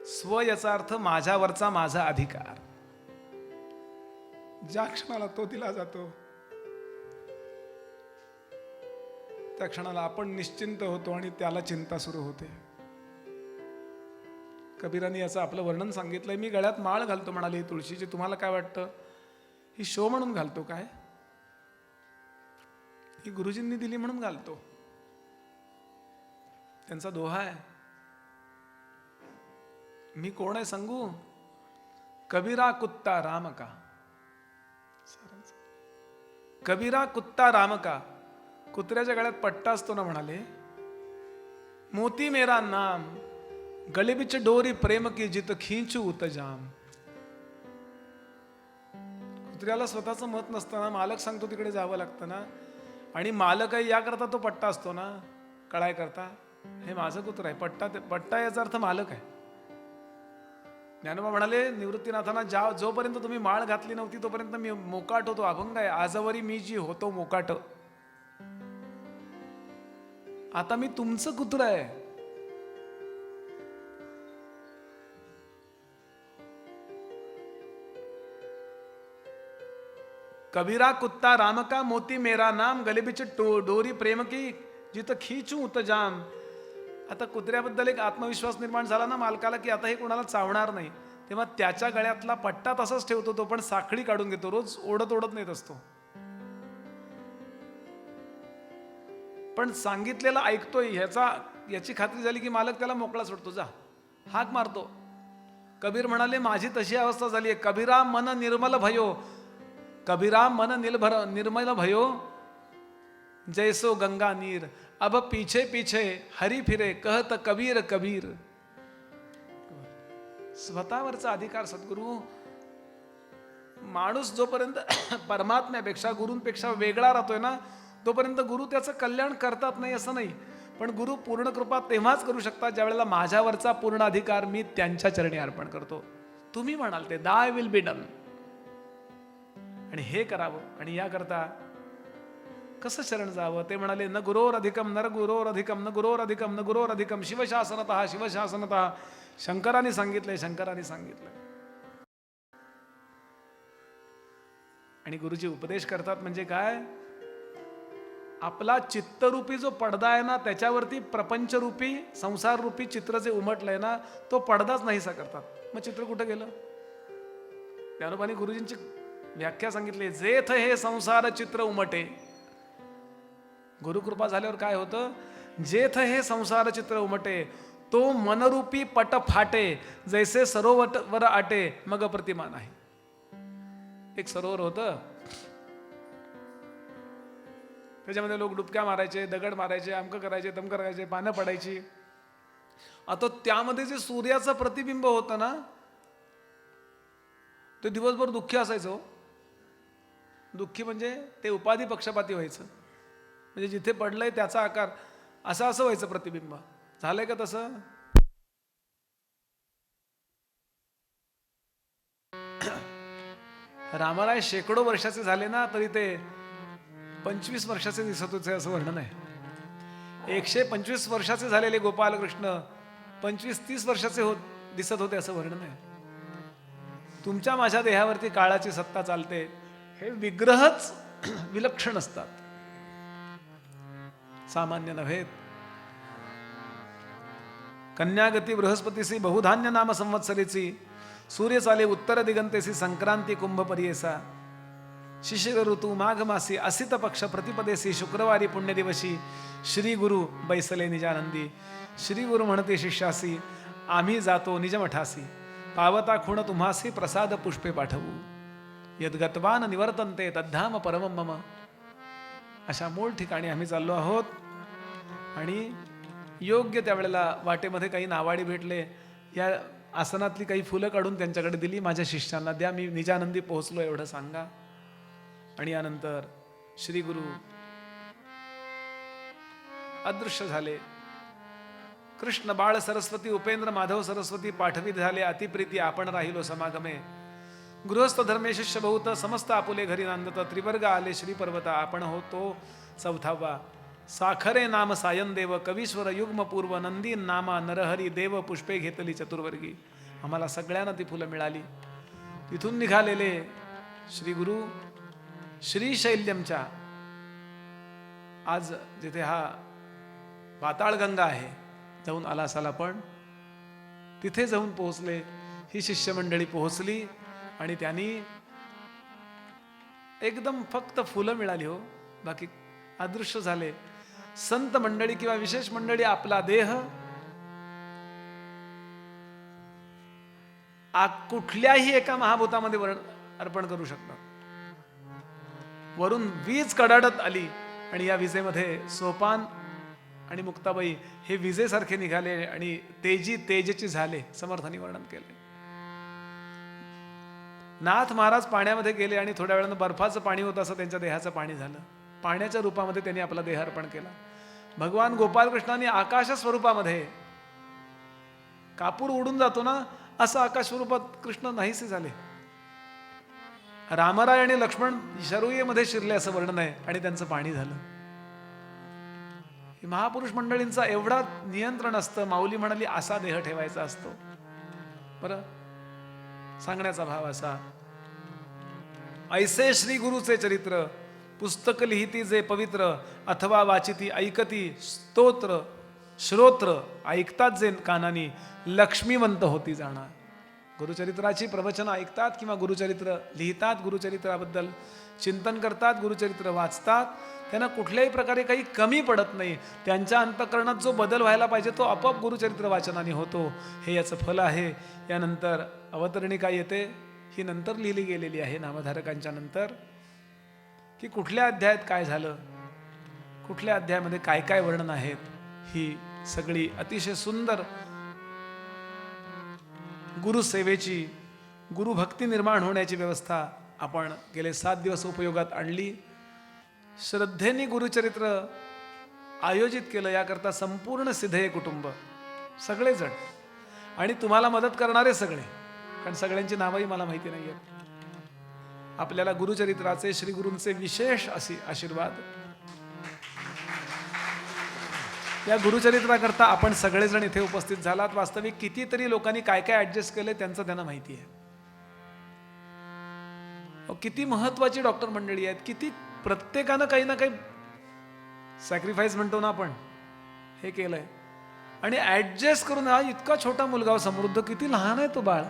Speaker 1: स्व याचा अर्थ माझ्यावरचा माझा अधिकार. ज्या क्षणाला तो दिला जातो त्या क्षणाला आपण निश्चिंत होतो आणि त्याला चिंता सुरू होते. कबीरांनी याचं आपलं वर्णन सांगितलंय. मी गळ्यात माळ घालतो म्हणाली तुळशीची, तुम्हाला काय वाटतं, ही शो म्हणून घालतो काय? ही गुरुजींनी दिली म्हणून घालतो. त्यांचा दोहा आहे. मी कोण आहे सांगू? कबीरा कुत्ता राम का. कबीरा कुत्ता राम का. कुत्र्याच्या गळ्यात पट्टा असतो ना, म्हणाले मोती मेरा नाम, गले बिच डोरी प्रेम की जित खींचू उत जाम. कुत्र्याला स्वतःचं मत नसताना मालक सांगतो तिकडे जावं लागतं ना, आणि मालक आहे याकरता तो पट्टा असतो ना, कळाय करता. हे माझं कुत्र आहे. पट्टा याचा अर्थ मालक आहे. ज्ञानोबा म्हणाले निवृत्तीनाथांना, जोपर्यंत तुम्ही माळ घातली नव्हती तोपर्यंत मी मोकाट होतो, अभंग आहे. आजवरी मी जी होतो मोकाट, आता मी तुमचं कुत्र आहे. कबीरा कुत्ता राम का, मोती मेरा नाम, गले बिच डोरी प्रेम की जित खींचू उत जाम. आता कुत्र्याबद्दल एक आत्मविश्वास निर्माण झाला ना मालकाला, की आता हे कोणाला चावणार नाही, तेव्हा त्याच्या गळ्यातला पट्टा तसाच ठेवतो तो, पण साखळी काढून घेतो. रोज ओढत नेत असतो, पण सांगितलेलं ऐकतोय याची खात्री झाली की मालक त्याला मोकळा सोडतो. जा, हाक मारतो. कबीर म्हणाले माझी तशी अवस्था झाली आहे. कबीरा मन निर्मल भयो, कबीरा मन निर्मल भयो, जैसो गंगा नीर, अब पीछे पीछे हरी फिरे, कहत कबीर कबीर. स्वतःवरचा अधिकार सद्गुरू. माणूस जोपर्यंत परमात्म्यापेक्षा गुरूंपेक्षा वेगळा राहतोय ना, तोपर्यंत गुरु त्याचं कल्याण करतात नाही असं नाही, पण गुरु पूर्ण कृपा तेव्हाच करू शकतात ज्या वेळेला माझ्यावरचा पूर्ण अधिकार मी त्यांच्या चरणी अर्पण करतो. तुम्ही म्हणाल ते दाय विल बी डन, आणि हे करावं. आणि याकरता कसं शरण जावं? ते म्हणाले, न गुरोर अधिकम नर गुरोर अधिकम न गुरोर अधिकम न गुरोर अधिकम शिवशासनतः शिवशासनतः. शंकरांनी सांगितलंय, शंकरांनी सांगितलंय. आणि गुरुजी उपदेश करतात म्हणजे काय? आपला चित्तरूपी जो पडदा आहे ना, त्याच्यावरती प्रपंचरूपी संसाररूपी चित्र जे उमटलंय ना, तो पडदाच नाहीसा करतात. मग चित्र कुठं गेलं? त्यानुसार गुरुजींची व्याख्या सांगितली, जेथ हे संसार चित्र उमटे. गुरुकृपा झाल्यावर काय होतं? जेथ हे संसार चित्र उमटे, तो मनरूपी पट फाटे, जैसे सरोवर आटे मग प्रतिमान आहे. एक सरोवर होतं, त्याच्यामध्ये लोक डुबक्या मारायचे, दगड मारायचे, अमकं करायचे, तमकं करायचे, पानं पडायची. आता त्यामध्ये जे सूर्याचं प्रतिबिंब होतं ना, ते दिवसभर दुःखी असायचं. दुःखी म्हणजे ते उपाधी पक्षपाती व्हायचं. म्हणजे जिथे पडलंय त्याचा आकार असं व्हायचं प्रतिबिंब. झालंय का तसं? रामराय शेकडो वर्षाचे झाले ना, तरी ते 25 वर्षाचे दिसत होते असं वर्णन आहे. 125 वर्षाचे झालेले गोपालकृष्ण 25-30 वर्षाचे दिसत होते असं वर्णन आहे. तुमच्या माझ्या देहावरती काळाची सत्ता चालते. हे विग्रहच विलक्षण असतात, सामान्य नव्हे. कन्यागती बृहस्पतीसी बहुधान्य नाम संवत्सरीची, सूर्य चाले उत्तर दिगंतेसी संक्रांती कुंभ परियेसा, शिशिर ऋतू माघ मासी असित पक्ष प्रतिपदेसी, शुक्रवारी पुण्यदिवशी श्री गुरु बैसले निजानंदी. श्री गुरु म्हणते शिष्यासी, आम्ही जातो निजमठासी, पावता खुण तुम्हासी प्रसाद पुष्पे पाठवू, यद्गतवान निवर्तन्ते तद्धाम परमं मम. अशा मूळ ठिकाणी आम्ही चाललो आहोत. आणि योग्य त्यावेळेला वाटेमध्ये काही नावाडी भेटले. या आसनातली काही फुलं काढून त्यांच्याकडे दिली. माझ्या शिष्यांना द्या, मी निजानंदी पोहोचलो एवढं सांगा. आणि यानंतर श्री गुरु अदृश्य झाले. कृष्ण बाळ सरस्वती उपेंद्र माधव सरस्वती पाठवी झाले, अतिप्रीती आपण राहिलो समागमे. गृहस्थ धर्मे शिष्य बहुत समस्त आपुले घरी नांदत, त्रिवर्ग आले श्री पर्वता आपण होतो 4वा. साखरे नाम सायन देव, कवीश्वर युग्म पूर्व, नंदी नामा नरहरी देव, पुष्पे घेतली चतुर्वर्गी. आम्हाला सगळ्यांना ती फुलं मिळाली. तिथून निघालेले श्री गुरु श्रीशैल्यमच्या, आज जिथे हा पाताळगंगा आहे, जाऊन आला असाल आपण, तिथे जाऊन पोहोचले. ही शिष्यमंडळी पोहोचली आणि त्यांनी एकदम फक्त फुलं मिळाली हो, बाकी अदृश्य झाले. संत मंडळी किंवा विशेष मंडळी आपला देह कुठल्याही एका महाभूतामध्ये अर्पण करू शकतात. वरून वीज कडाडत आली आणि या विजेमध्ये सोपान आणि मुक्ताबाई हे विजेसारखे निघाले आणि तेजची झाले. समर्थांनी वर्णन केले. नाथ महाराज पाण्यामध्ये गेले आणि थोड्या वेळानं बर्फाचं पाणी होतं असं त्यांच्या देहाचं पाणी झालं. पाण्याच्या रूपामध्ये त्यांनी आपला देह अर्पण केला. भगवान गोपालकृष्णांनी आकाश स्वरूपामध्ये, कापूर उडून जातो ना असं आकाश स्वरूपात कृष्ण नाहीसे झाले. रामराय आणि लक्ष्मण शरूयेमध्ये शिरले असं वर्णन आहे आणि त्यांचं पाणी झालं. महापुरुष मंडळींचा एवढा नियंत्रण असतं. माऊली म्हणाली असा देह ठेवायचा असतो. बरं, सांगण्याचा भाव असा, ऐसे श्री गुरुचे चरित्र, पुस्तक लिहिती जे पवित्र, अथवा वाचिती ऐकती स्तोत्र, श्रोत्र ऐकतात जे कानानी, लक्ष्मीवंत होती जाणार. गुरुचरित्राची प्रवचनं ऐकतात किंवा गुरुचरित्र लिहितात, गुरुचरित्राबद्दल चिंतन करतात, गुरुचरित्र वाचतात, त्यांना कुठल्याही प्रकारे काही कमी पडत नाही. त्यांच्या अंतःकरणात जो बदल व्हायला पाहिजे तो आपोआप गुरुचरित्र वाचनाने होतो. हे याचं फल आहे. यानंतर अवतरणिका येते, ही नंतर लिहिली गेलेली आहे नामधारकांच्या नंतर, की कुठल्या अध्यायात काय झालं, कुठल्या अध्यायामध्ये काय काय वर्णन आहेत. ही सगळी अतिशय सुंदर गुरुसेवेची, गुरुभक्ती निर्माण होण्याची व्यवस्था आपण गेले 7 दिवस उपयोगात आणली. श्रद्धेने गुरुचरित्र आयोजित केलं. याकरता संपूर्ण सिद्धे कुटुंब सगळेजण आणि तुम्हाला मदत करणारे सगळे, कारण सगळ्यांची नावही मला माहिती नाही आहेत. आपल्याला गुरुचरित्राचे, श्री गुरूंचे विशेष असे आशीर्वाद या गुरुचरित्राकरता आपण सगळेजण इथे उपस्थित झालात. वास्तविक कितीतरी लोकांनी काय काय ऍडजस्ट केले त्यांचं त्यांना माहिती आहे. किती महत्वाची डॉक्टर मंडळी आहेत, किती प्रत्येकानं काही ना काही सॅक्रिफाईस म्हणतो ना आपण, हे केलंय. आणि ऍडजस्ट करून हा इतका छोटा मुलगा समृद्ध, किती लहान आहे तो बाळ,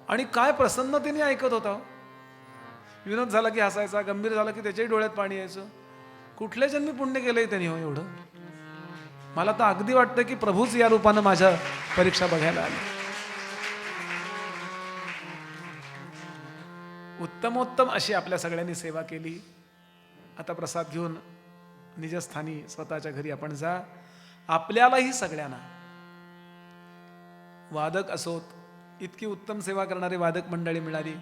Speaker 1: आणि काय प्रसन्नतेने ऐकत होता. विनोद झाला की हसायचा, गंभीर झाला की त्याच्याही डोळ्यात पाणी यायचं. कुठल्या जन्मी पुण्य केलंय त्यांनी हो एवढं. मला तर अगदी वाटतं की प्रभूच या रूपानं माझ्या परीक्षा बघायला आले. उत्तमोत्तम अशी आपल्या सगळ्यांनी सेवा केली. आता प्रसाद घेऊन निजस्थानी स्वतःच्या घरी आपण जा. आपल्यालाही सगळ्यांना, वादक असोत, इतकी उत्तम सेवा करणारे वादक मंडळी मिळाली.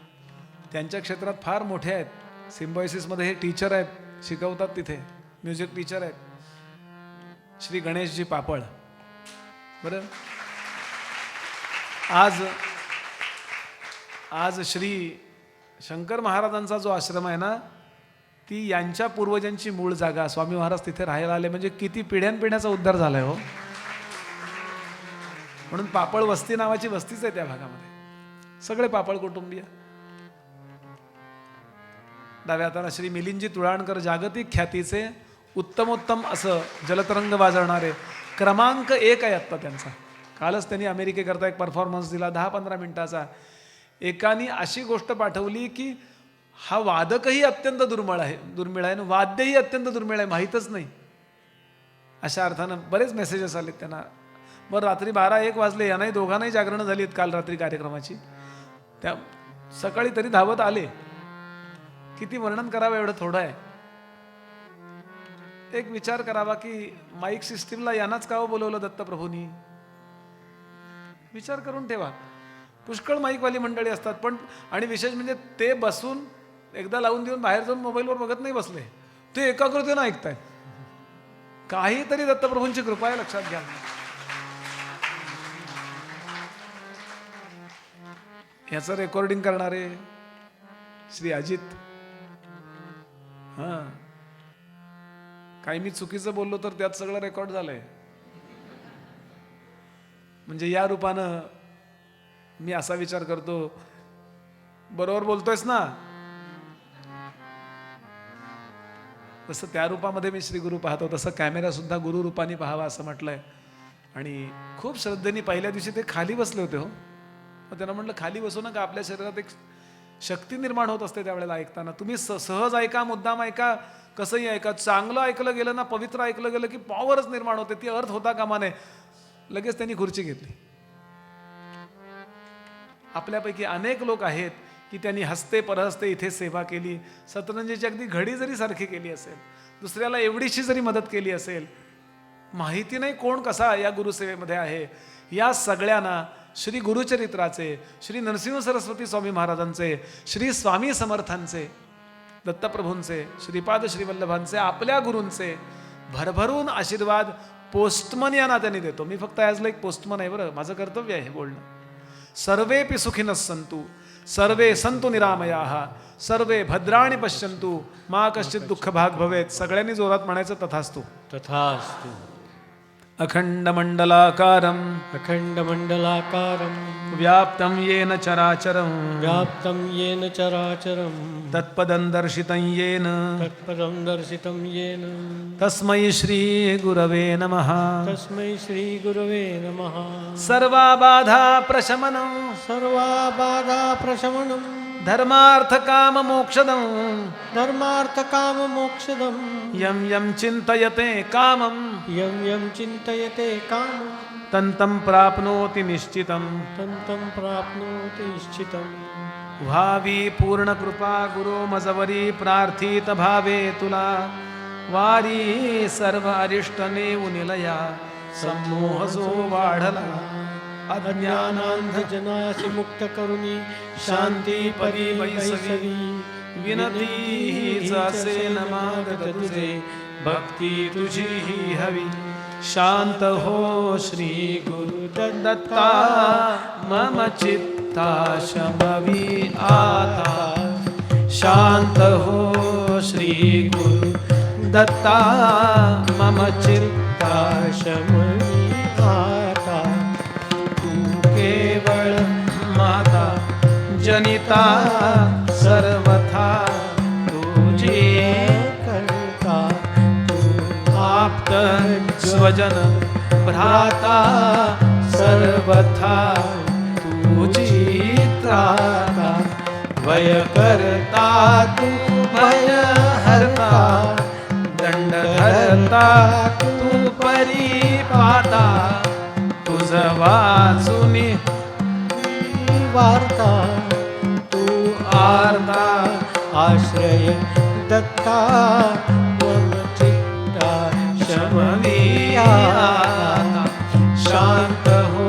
Speaker 1: त्यांच्या क्षेत्रात फार मोठे आहेत. सिम्बॉयसिसमध्ये हे टीचर आहेत, शिकवतात तिथे, म्युझिक टीचर आहेत. श्री गणेशजी पापळ. बरं, आज श्री शंकर महाराजांचा जो आश्रम आहे ना, ती यांच्या पूर्वजांची मूळ जागा. स्वामी महाराज तिथे राहायला आले म्हणजे किती पिढ्यानपिढ्याचा उद्धार झालाय हो. म्हणून पापळ वस्ती नावाची वस्तीच आहे त्या भागामध्ये. सगळे पापळ कुटुंबीय. डाव्या हाताला श्री मिलिंदजी तुळाणकर, जागतिक ख्यातीचे उत्तमोत्तम असं जलतरंग वाजवणारे. क्रमांक 1 आहे आत्ता त्यांचा. कालच त्यांनी अमेरिकेकरता एक परफॉर्मन्स दिला 10-15 मिनिटाचा. एकाने अशी गोष्ट पाठवली की हा वादकही अत्यंत दुर्मिळ आहे आणि वाद्यही अत्यंत दुर्मिळ आहे, माहीतच नाही. अशा अर्थानं बरेच मेसेजेस आलेत त्यांना. बरं, रात्री 12-1 वाजले. यांनाही दोघांनाही जागरणं झाली आहेत काल रात्री कार्यक्रमाची. त्या सकाळी तरी धावत आले. किती वर्णन करावं, एवढं थोडं आहे. एक विचार करावा की माईक सिस्टीमला यांनाच का बोलवलं दत्तप्रभूंनी. विचार करून ठेवा. पुष्कळ माईकवाली मंडळी असतात, पण आणि विशेष म्हणजे ते बसून एकदा लावून देऊन बाहेर जाऊन मोबाईलवर बघत नाही बसले, ते एकाग्रतेनं ऐकतायत. काहीतरी दत्तप्रभूंची कृपा आहे, लक्षात घ्या. याचं रेकॉर्डिंग करणारे श्री अजित. काही मी चुकीचं बोललो तर त्यात सगळं रेकॉर्ड झालंय. म्हणजे या रूपानं मी असा विचार करतो, बरोबर बोलतोयस ना, तसं त्या रूपामध्ये मी श्री गुरु पाहतो, तसं कॅमेरा सुद्धा गुरु रूपाने पाहावा असं म्हटलंय. आणि खूप श्रद्धेने पहिल्या दिवशी ते खाली बसले होते हो. मग त्यांना म्हटलं खाली बसू नका, आपल्या शरीरात एक शक्ती निर्माण होत असते त्यावेळेला ऐकताना. तुम्ही सहज ऐका, मुद्दाम ऐका, कसंही ऐका. चांगलं ऐकलं गेलं ना, पवित्र ऐकलं गेलं की पॉवरच निर्माण होते. ती अर्थ होता कामा नये. लगेच त्यांनी खुर्ची घेतली. आपल्यापैकी अनेक लोक आहेत की त्यांनी हस्ते परहस्ते इथे सेवा केली. सतरंजीची अगदी घडी जरी सारखी केली असेल, दुसऱ्याला एवढीशी जरी मदत केली असेल, माहिती नाही कोण कसा या गुरुसेवेमध्ये आहे. या सगळ्यांना श्री गुरुचरित्राचे, श्री नरसिंह सरस्वती स्वामी महाराजांचे, श्री स्वामी समर्थांचे, दत्तप्रभूंचे, श्रीपाद श्रीवल्लभांचे, आपल्या गुरूंचे भरभरून आशीर्वाद पोस्टमन या नात्याने देतो. मी फक्त ॲज लाईक पोस्टमन आहे, बरं, माझं कर्तव्य आहे हे बोलणं. सर्वेपि सुखिनः सन्तु, सर्वे सन्तु निरामयाः, सर्वे भद्राणि पश्यन्तु, मा कश्चित् दुःखभाग् भवेत्. सगळ्यांनी जोरात म्हणायचं तथास्तु.
Speaker 2: तथास्तु.
Speaker 1: अखंडमंडलाकारं
Speaker 2: अखंडमंडलाकारं
Speaker 1: व्याप्तं येन चराचरं
Speaker 2: व्याप्तं येन चराचरं
Speaker 1: तत्पदं दर्शितं येन
Speaker 2: तत्पदं दर्शितं येन
Speaker 1: तस्मै श्री गुरवे नमः.
Speaker 2: तस्मै श्री गुरवे नमः.
Speaker 1: सर्वाबाधा प्रशमनं
Speaker 2: सर्वाबाधा प्रशमनं
Speaker 1: धर्मार्थ काम मोक्षदं
Speaker 2: धर्मार्थ काम मोक्षदं
Speaker 1: यं यं चिन्तयते कामं
Speaker 2: यं यं चिन्तयते कामं
Speaker 1: तन्तं प्राप्नोति निश्चितं.
Speaker 2: तन्तं प्राप्नोति निश्चितं.
Speaker 1: व्हावी पूर्ण कृपा गुरो मजवरी प्रार्थित भावे तुला. वारी सर्व अरिष्ट नेऊ निलया संमोह जो वाढला.
Speaker 2: अज्ञानांधजनासी मुक्त करुणी शांती परी वैसवी.
Speaker 1: विनती हीच असे न मागत तुझे भक्ती तुझी ही हवी. शांत हो श्री गुरु दत्ता मम चित्ता शमवी आता. शांत हो श्री गुरु दत्ता मम चित्ता
Speaker 2: शमनी आता
Speaker 1: तू केवळ माता जनिता सर्वथा तुझी
Speaker 2: करता
Speaker 1: आप्त स्वजन भ्राता सर्वथा तुझी त्राता भय करता तू भय हरता दंड धरता तू परिपाता तुझ वाचुनी
Speaker 2: वार्ता तू
Speaker 1: आर्ता
Speaker 2: आश्रय दत्ता मम चित्ता शमनी आता
Speaker 1: शांत हो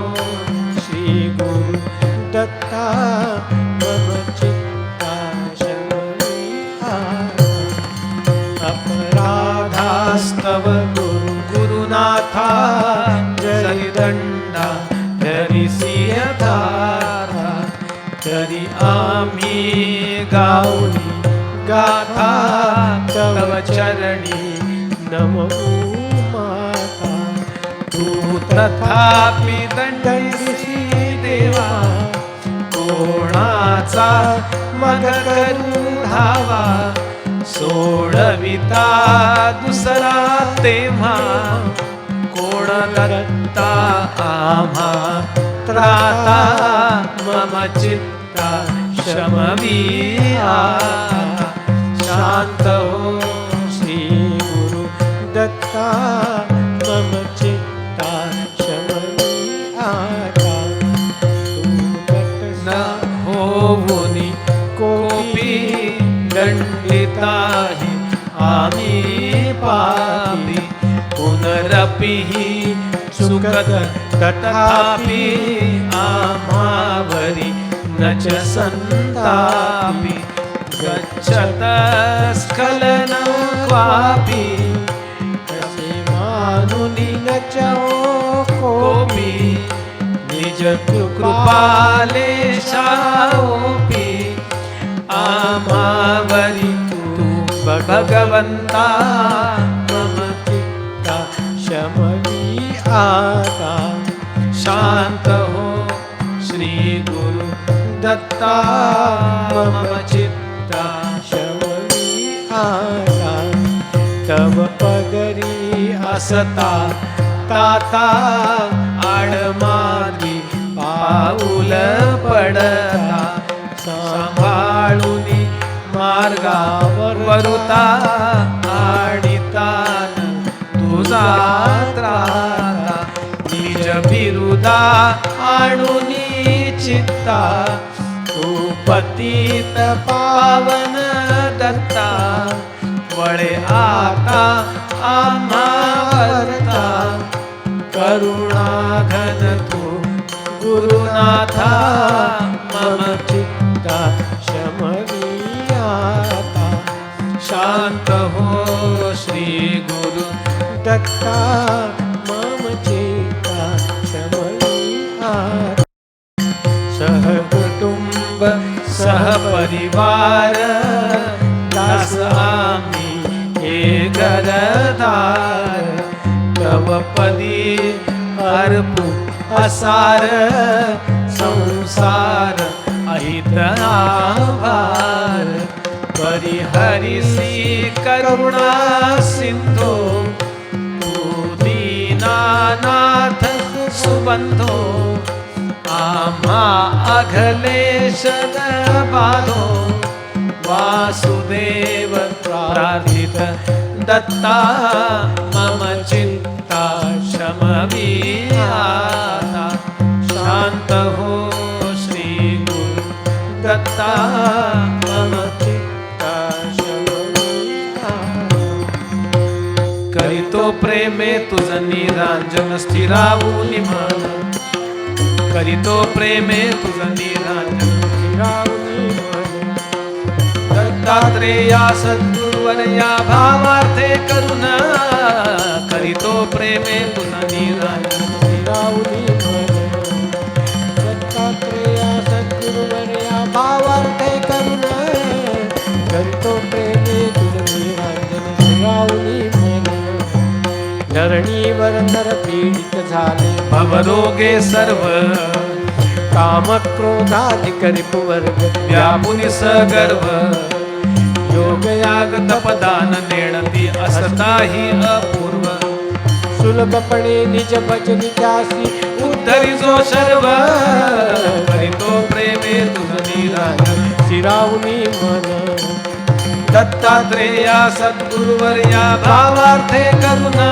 Speaker 2: श्री गुरु दत्ता मम चित्ता शमनी आता अपराधास्तव गुरुनाथा जरी दंडा धरिसी यथार्था तरी आम्ही गाऊनी गाथा तव चरणी नमो माता
Speaker 1: तू तथापि दंडसी देवा कोणाचा मग करू धावा सोडविता दुसरा तेव्हा कोण दत्ता आम्हा त्राता मम चित्ता शमवी आता शांत हो
Speaker 2: श्री गुरु दत्ता मम चित्ता शमनी आता
Speaker 1: न होऊनी कोपी दंडिताहि आम्ही पापी पुनरपिहि सुखद तथापि आम्हावरी न च संतापि गच्छत स्खलनं क्वापि
Speaker 2: तसे मानुनी न चाहो
Speaker 1: कोपी निज कृपालेशाओपी आम्हावरी तू भगवंता
Speaker 2: मम चित्ता शमनी आता
Speaker 1: शांत हो श्री गुरु दत्ता मम चित्ता
Speaker 2: शमनी आता तव पदरी
Speaker 1: असता ताता आडमार्गी पाऊल पडता सांभाळूनी मार्गावर वरुता आडितान तुझा त्राता निज बिरुदा आणूनी चित्ता तू पतित पावन दत्ता वळे आता आम्हावरता करुणा घन तू गुरुनाथा मम
Speaker 2: चित्ता शमनी आता
Speaker 1: शांत हो श्री गुरु
Speaker 2: दत्ता मम चित्ता शमनी आता
Speaker 1: सहकुटुंब सहपरिवार दास आम्ही हे घरदार तव पदी अर्पू असार संसार अहित आभार परिहरिसी करुणा सिंधो तू दीनानाथ सुबंधो आम्हा अघलेश बाधो वासुदेव प्रार्थित दत्ता मम चिंता शमवी आता शांत हो श्री गुरु दत्ता मम
Speaker 2: चित्ता शमनी आता
Speaker 1: करीतो प्रेमे तुझ निरांजन स्थिरावूनि मन करीतो प्रेमे तुझ निरांजन
Speaker 2: रावणी मन
Speaker 1: दत्तात्रेया सद्गुरुवर्या भावार्थे करुण करीतो प्रेमे तुझ निरांजन
Speaker 2: रावणी मन दत्तात्रेया सद्गुरुवर्या भावार्थे करुण करतो प्रेमे तुझ निरांजन रावणी धरणीवर नर पीडित झाले
Speaker 1: भवरोगे सर्व
Speaker 2: कामक्रोधाधिक रिपुवर्ग
Speaker 1: व्यापुनी सगर्व
Speaker 2: योगयाग
Speaker 1: तपदान नेणती असताही अपूर्व
Speaker 2: सुलभपणे निज भजनी त्यासी
Speaker 1: उद्धरी जो सर्व करीतो प्रेमे तुझ निराजन
Speaker 2: शिरावणी मन
Speaker 1: दत्तात्रेया सद्गुरुवर्या भावार्थे करुणा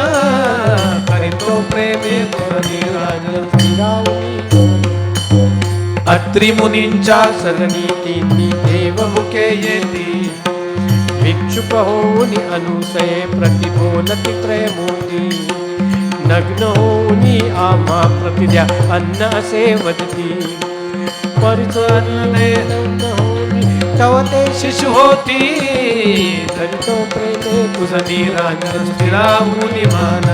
Speaker 1: करीतो प्रेमे तुझ निराजन
Speaker 2: शिरावणी मन
Speaker 1: अत्रि मुनींच्या
Speaker 2: सदनीती देवमुखे येती भिक्षुक होऊन अनुसये प्रतिबोलती प्रेमोती नग्न होऊन आम्हा प्रतिद्या अन्न असे वदती परिचरणे तव ते
Speaker 1: शिशु होती
Speaker 2: करितो प्रेमे
Speaker 1: तुझ निराजन स्थिरावूनि मान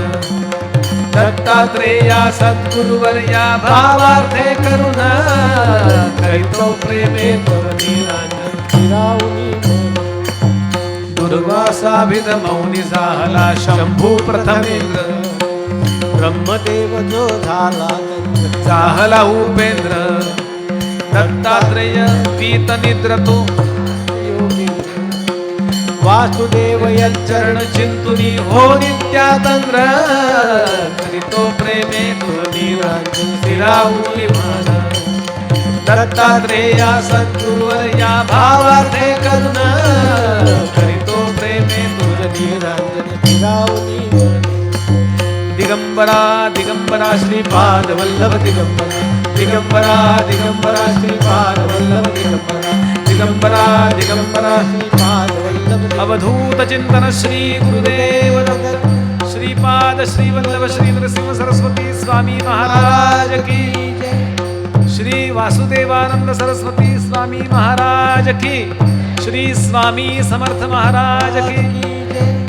Speaker 1: दत्तात्रेया सद्गुरुवर्या भावार्थे करुणा करीतो प्रेमे तुझ निराजन
Speaker 2: शिरावणी
Speaker 1: दुर्वासाभिद मौनी झाला शंभू प्रथमेंद्र
Speaker 2: ब्रह्मदेव जो झाला
Speaker 1: चाहला उपेंद्र दत्तात्रेय पीत निद्रतो
Speaker 2: वासुदेव
Speaker 1: चरण चिंतुनी हो नित्यातंद्र करीतो प्रेमे तुझ निराजन स्थिरावूनि मान दत्तात्रेया सद्गुरुवर्या भावार्थे करुणा करीतो प्रेमे तुझ निराजन
Speaker 2: शिरावणी
Speaker 1: दिगंबरा दिगंबरा श्रीपाद वल्लभ दिगंबरा दिगंबरा दिगंबरा श्रीपाद वल्लभ दिगंबरा दिगंबरा दिगंबरा
Speaker 2: श्रीपाद वल्लभ
Speaker 1: अवधूत चिंतन श्री गुरुदेव दत्त श्रीपाद श्री वल्लभ श्री नरसिंह सरस्वती स्वामी महाराज की श्री वासुदेवानंद सरस्वती स्वामी महाराज की श्री स्वामी समर्थ महाराज की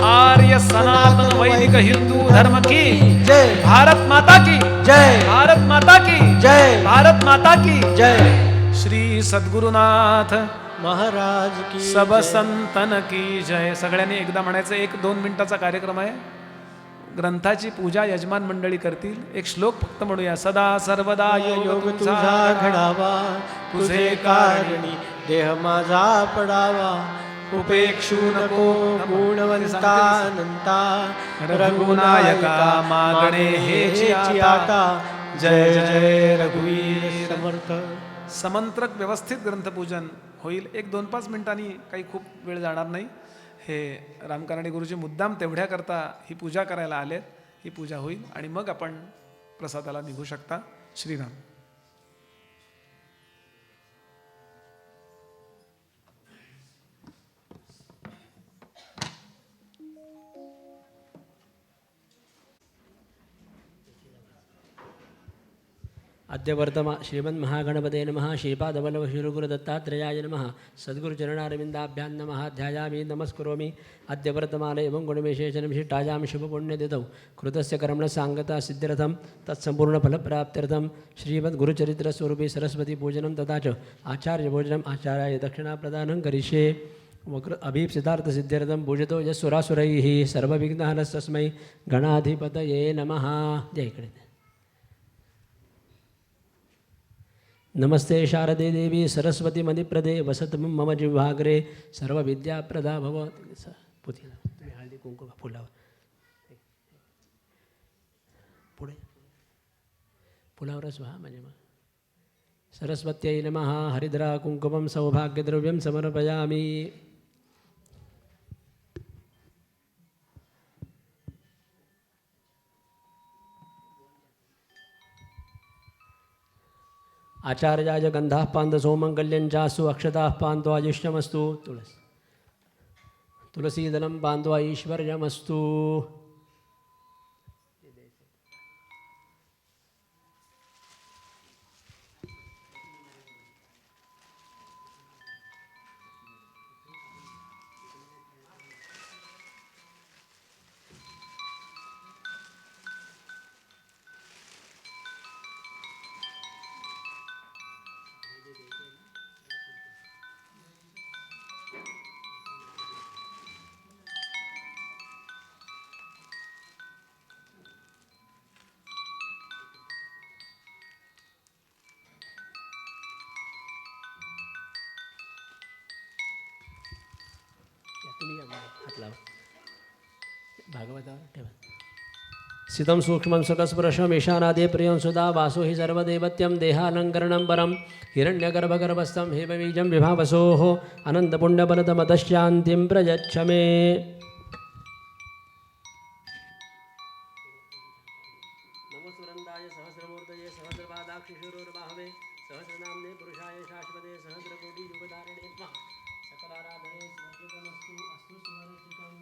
Speaker 1: आर्य सनातन वैदिक हिंदू धर्म की
Speaker 2: जय
Speaker 1: भारत माता की
Speaker 2: जय
Speaker 1: भारत माता की
Speaker 2: जय
Speaker 1: भारत माता की
Speaker 2: जय
Speaker 1: श्री सद्गुरुनाथ
Speaker 2: महाराज की
Speaker 1: सब
Speaker 2: जय.
Speaker 1: संतन की जय. सगळ्यांनी एकदा म्हणायचं. 1-2 मिनिटाचा कार्यक्रम आहे. ग्रंथाची पूजा यजमान मंडळी करतील. एक श्लोक फक्त म्हणूया. सदा सर्वदा
Speaker 2: योग तुझा घडावा तुझे कारणी देह माझा पडावा उपेक्षू नको गुणवंता अनंता
Speaker 1: रघुनायका मागणे हेची आता. जय जय रघुवीर
Speaker 2: समर्थ.
Speaker 1: समंत्रक व्यवस्थित ग्रंथपूजन होईल. 1-2-5 मिनिटांनी, काही खूप वेळ जाणार नाही. हे रामकारणे गुरुजी मुद्दाम तेवढ्याकरता ही पूजा करायला आलेत. ही पूजा होईल आणि मग आपण प्रसादाला निघू शकता. श्रीराम.
Speaker 3: अद्य वर्तमा श्रीमन्महागणपते नमः. श्रीपादवल्लभ श्रीगुरुदत्तात्रेयाय नमः. सद्गुरुचरणारविन्दाभ्यां नमः. ध्यायामि नमस्करोमि. अद्य वर्तमाने एवं गुणविशेषणं विशिष्टायां शुभपुण्यतिथौ कृतस्य कर्मणः साङ्गता सिद्ध्यर्थं तत्सम्पूर्णफलप्राप्त्यर्थं श्रीमद्गुरुचरित्रस्वरूपी सरस्वतीपूजनं तथा च आचार्यभोजनम् आचार्याय दक्षिणाप्रदानं करिष्ये. वक्र अभीप्सितार्थसिद्ध्यर्थं पूजितो यस्सुरासुरैः सर्वविघ्नहरस्तस्मै गणाधिपतये नमः. जय इकडे. नमस्ते शारदे देवी सरस्वती मणिप्रदे वसत मम जिह्वाग्रे सर्वविद्याप्रदा भव. पुतीला तुम्ही हळदी कुंकू फुलावर पुढे फुलावरच व्हा. म्हणजे मग सरस्वत्यै नमः. हरिद्रा कुंकुमं सौभाग्यद्रव्यं समर्पयामि. आचार्याय गंधाः पान्त सोमंगल्यं चासु अक्षताः पान्तो आयुष्यमस्तु. तुलसीदलं पान्तो ऐश्वर्यमस्तु. भागवतावर ठेवा. स्थितं सूक्ष्मं सुखस्पृशम् ईशानादे प्रियं सुधा वासो हि सर्वदेवत्यं देहालङ्करणं परं हिरण्यगर्भगर्भस्थं हेमबीजं विभावसोः अनन्तपुण्यफलतमतश्शान्तिं प्रयच्छ मे. नमस्वरन्दाय सहस्रमूर्तये सहस्रपादाक्षिशूरोर्बाहवे सहस्रनाम्ने पुरुषाय शाश्वते सहस्रकोटियुगधारिणे नमः. सकलाराधने समर्पितमस्तु अस्तु सुवर्णिकम्.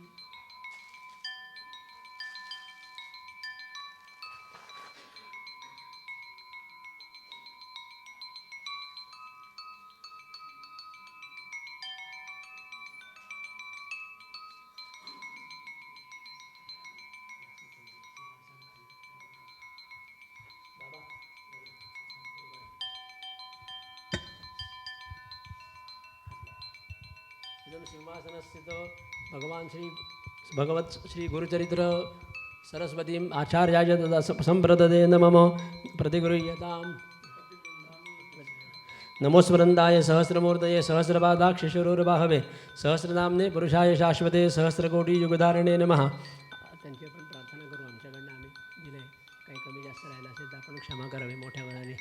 Speaker 3: इदं सिंहासनस्थितो भगवत् श्री गुरुचरित्र सरस्वतीम् आचार्याय तदा सम्प्रददेन मम प्रतिगृह्यताम्. नमोस्वरन्दाय सहस्रमूर्तये सहस्रपादाक्षिशूरोर्बाहवे सहस्रनाम्ने पुरुषाय शाश्वते सहस्रकोटियुगधारिणे नमः. त्यांची आपण प्रार्थना करू. आमच्याकडनं आम्ही दिले काही कमी जास्त राहिलं असेल तर आपण क्षमा करावी मोठ्या मनाने.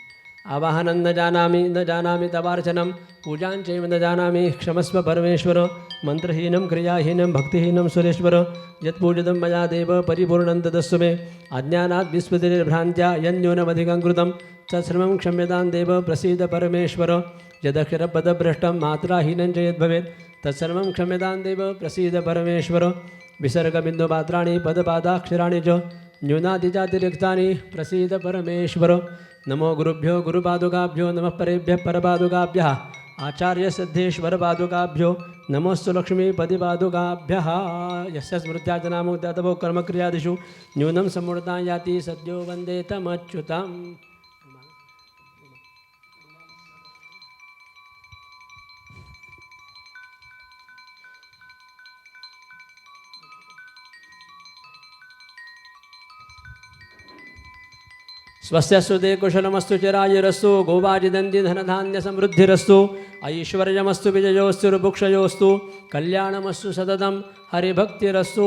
Speaker 3: आवाहनं न जानामि तवार्चनं पूजांचैव न जानामि क्षमस्व परमेश्वर. मंत्रहीनं क्रियाहीनं भक्तिहीनं सुरेश्वर. यत्पूजितं मया देव परिपूर्णं तदस्तु मे. अज्ञानात् विस्मृतिर्भ्रान्त्या यन्न्यूनमधिकं कृतं तत्सर्वं क्षम्यतां देव प्रसीद परमेश्वर. यदक्षरपदभ्रष्टं मात्राहीनं च यद्भवेत् तत्सर्वं क्षम्यतां देव प्रसीद परमेश्वर. विसर्गबिन्दुमात्राणि पदपादाक्षराणि च न्यूनातिचातिरिक्तानि प्रसीद परमेश्वर. नमो गुरुभ्यो गुरुपादुकाभ्यो नमः परेभ्यः परपादुकाभ्यः आचार्यसिद्धेश्वरपादुकाभ्यो नमोस्तु लक्ष्मीपतिपादुकाभ्यः. यस्य स्मृत्याचनामुद्यातभो कर्मक्रियादिषु न्यूनं सम्मूढतां याति सद्यो वन्दे तमच्युतम्. स्वस्यस्तु ते कुशलमस्तु चिरायुरस्तु गोवाजिदन्ति धनधान्यसमृद्धिरस्तु ऐश्वर्यमस्तु विजयोस्तुर्भुक्षयोस्तु कल्याणमस्तु सततं हरिभक्तिरस्तु.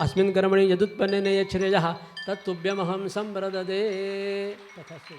Speaker 3: अस्मिन् कर्मणि यदुत्पन्नेन यच्छ्रेयः तत्तुभ्यमहं सम्प्रददे. तथास्तु.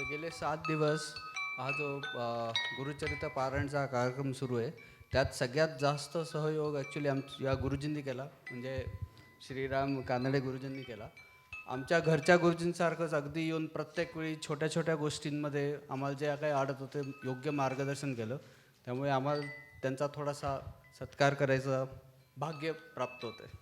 Speaker 4: गेले 7 दिवस हा जो गुरुचरित्र पारायणचा कार्यक्रम सुरू आहे त्यात सगळ्यात जास्त सहयोग ॲक्च्युली या गुरुजींनी केला. म्हणजे श्रीराम कानडे गुरुजींनी केला. आमच्या घरच्या गुरुजींसारखंच अगदी येऊन प्रत्येक वेळी छोट्या छोट्या गोष्टींमध्ये आम्हाला जे काही अडत होते योग्य मार्गदर्शन केलं. त्यामुळे आम्हाला त्यांचा थोडासा सत्कार करायचं भाग्य प्राप्त होते.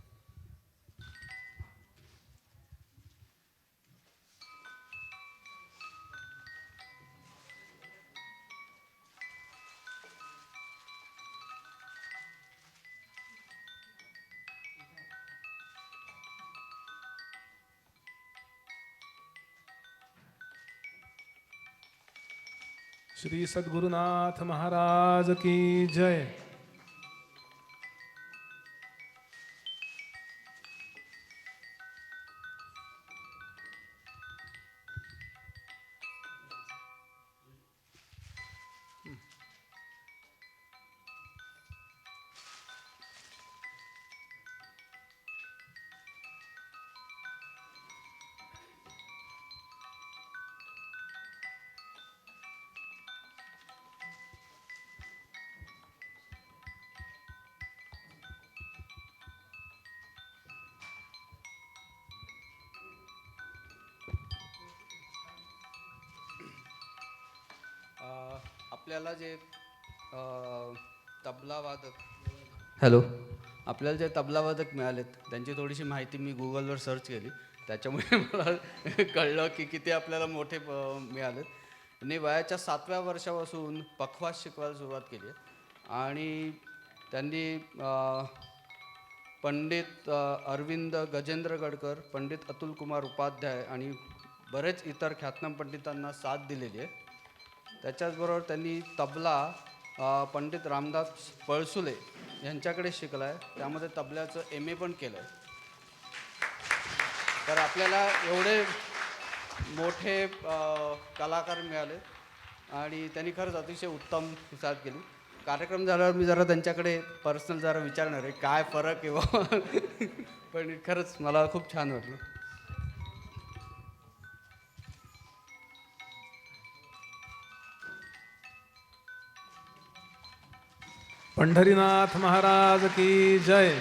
Speaker 1: श्री सद्गुरुनाथ महाराज की जय.
Speaker 4: आपल्याला जे तबलावादक हॅलो आपल्याला जे तबलावादक मिळालेत त्यांची थोडीशी माहिती मी गुगलवर सर्च केली, त्याच्यामुळे मला कळलं की किती आपल्याला मोठे मिळालेत. त्यांनी वयाच्या 7व्या वर्षापासून पखवाज शिकवायला सुरुवात केली आहे आणि त्यांनी पंडित अरविंद गजेंद्र गडकर, पंडित अतुल कुमार उपाध्याय आणि बरेच इतर ख्यातनाम पंडितांना साथ दिलेली आहे. त्याच्याचबरोबर त्यांनी तबला पंडित रामदास पळसुले यांच्याकडे शिकला आहे, त्यामध्ये तबल्याचं MA पण केलं आहे. तर आपल्याला एवढे मोठे कलाकार मिळाले आणि त्यांनी खरंच अतिशय उत्तम साथ केली. कार्यक्रम झाल्यावर मी जरा त्यांच्याकडे पर्सनल जरा विचारणार आहे काय फरक आहे बाबा पण खरंच मला खूप छान वाटलं.
Speaker 1: पंढरीनाथ महाराज की जय.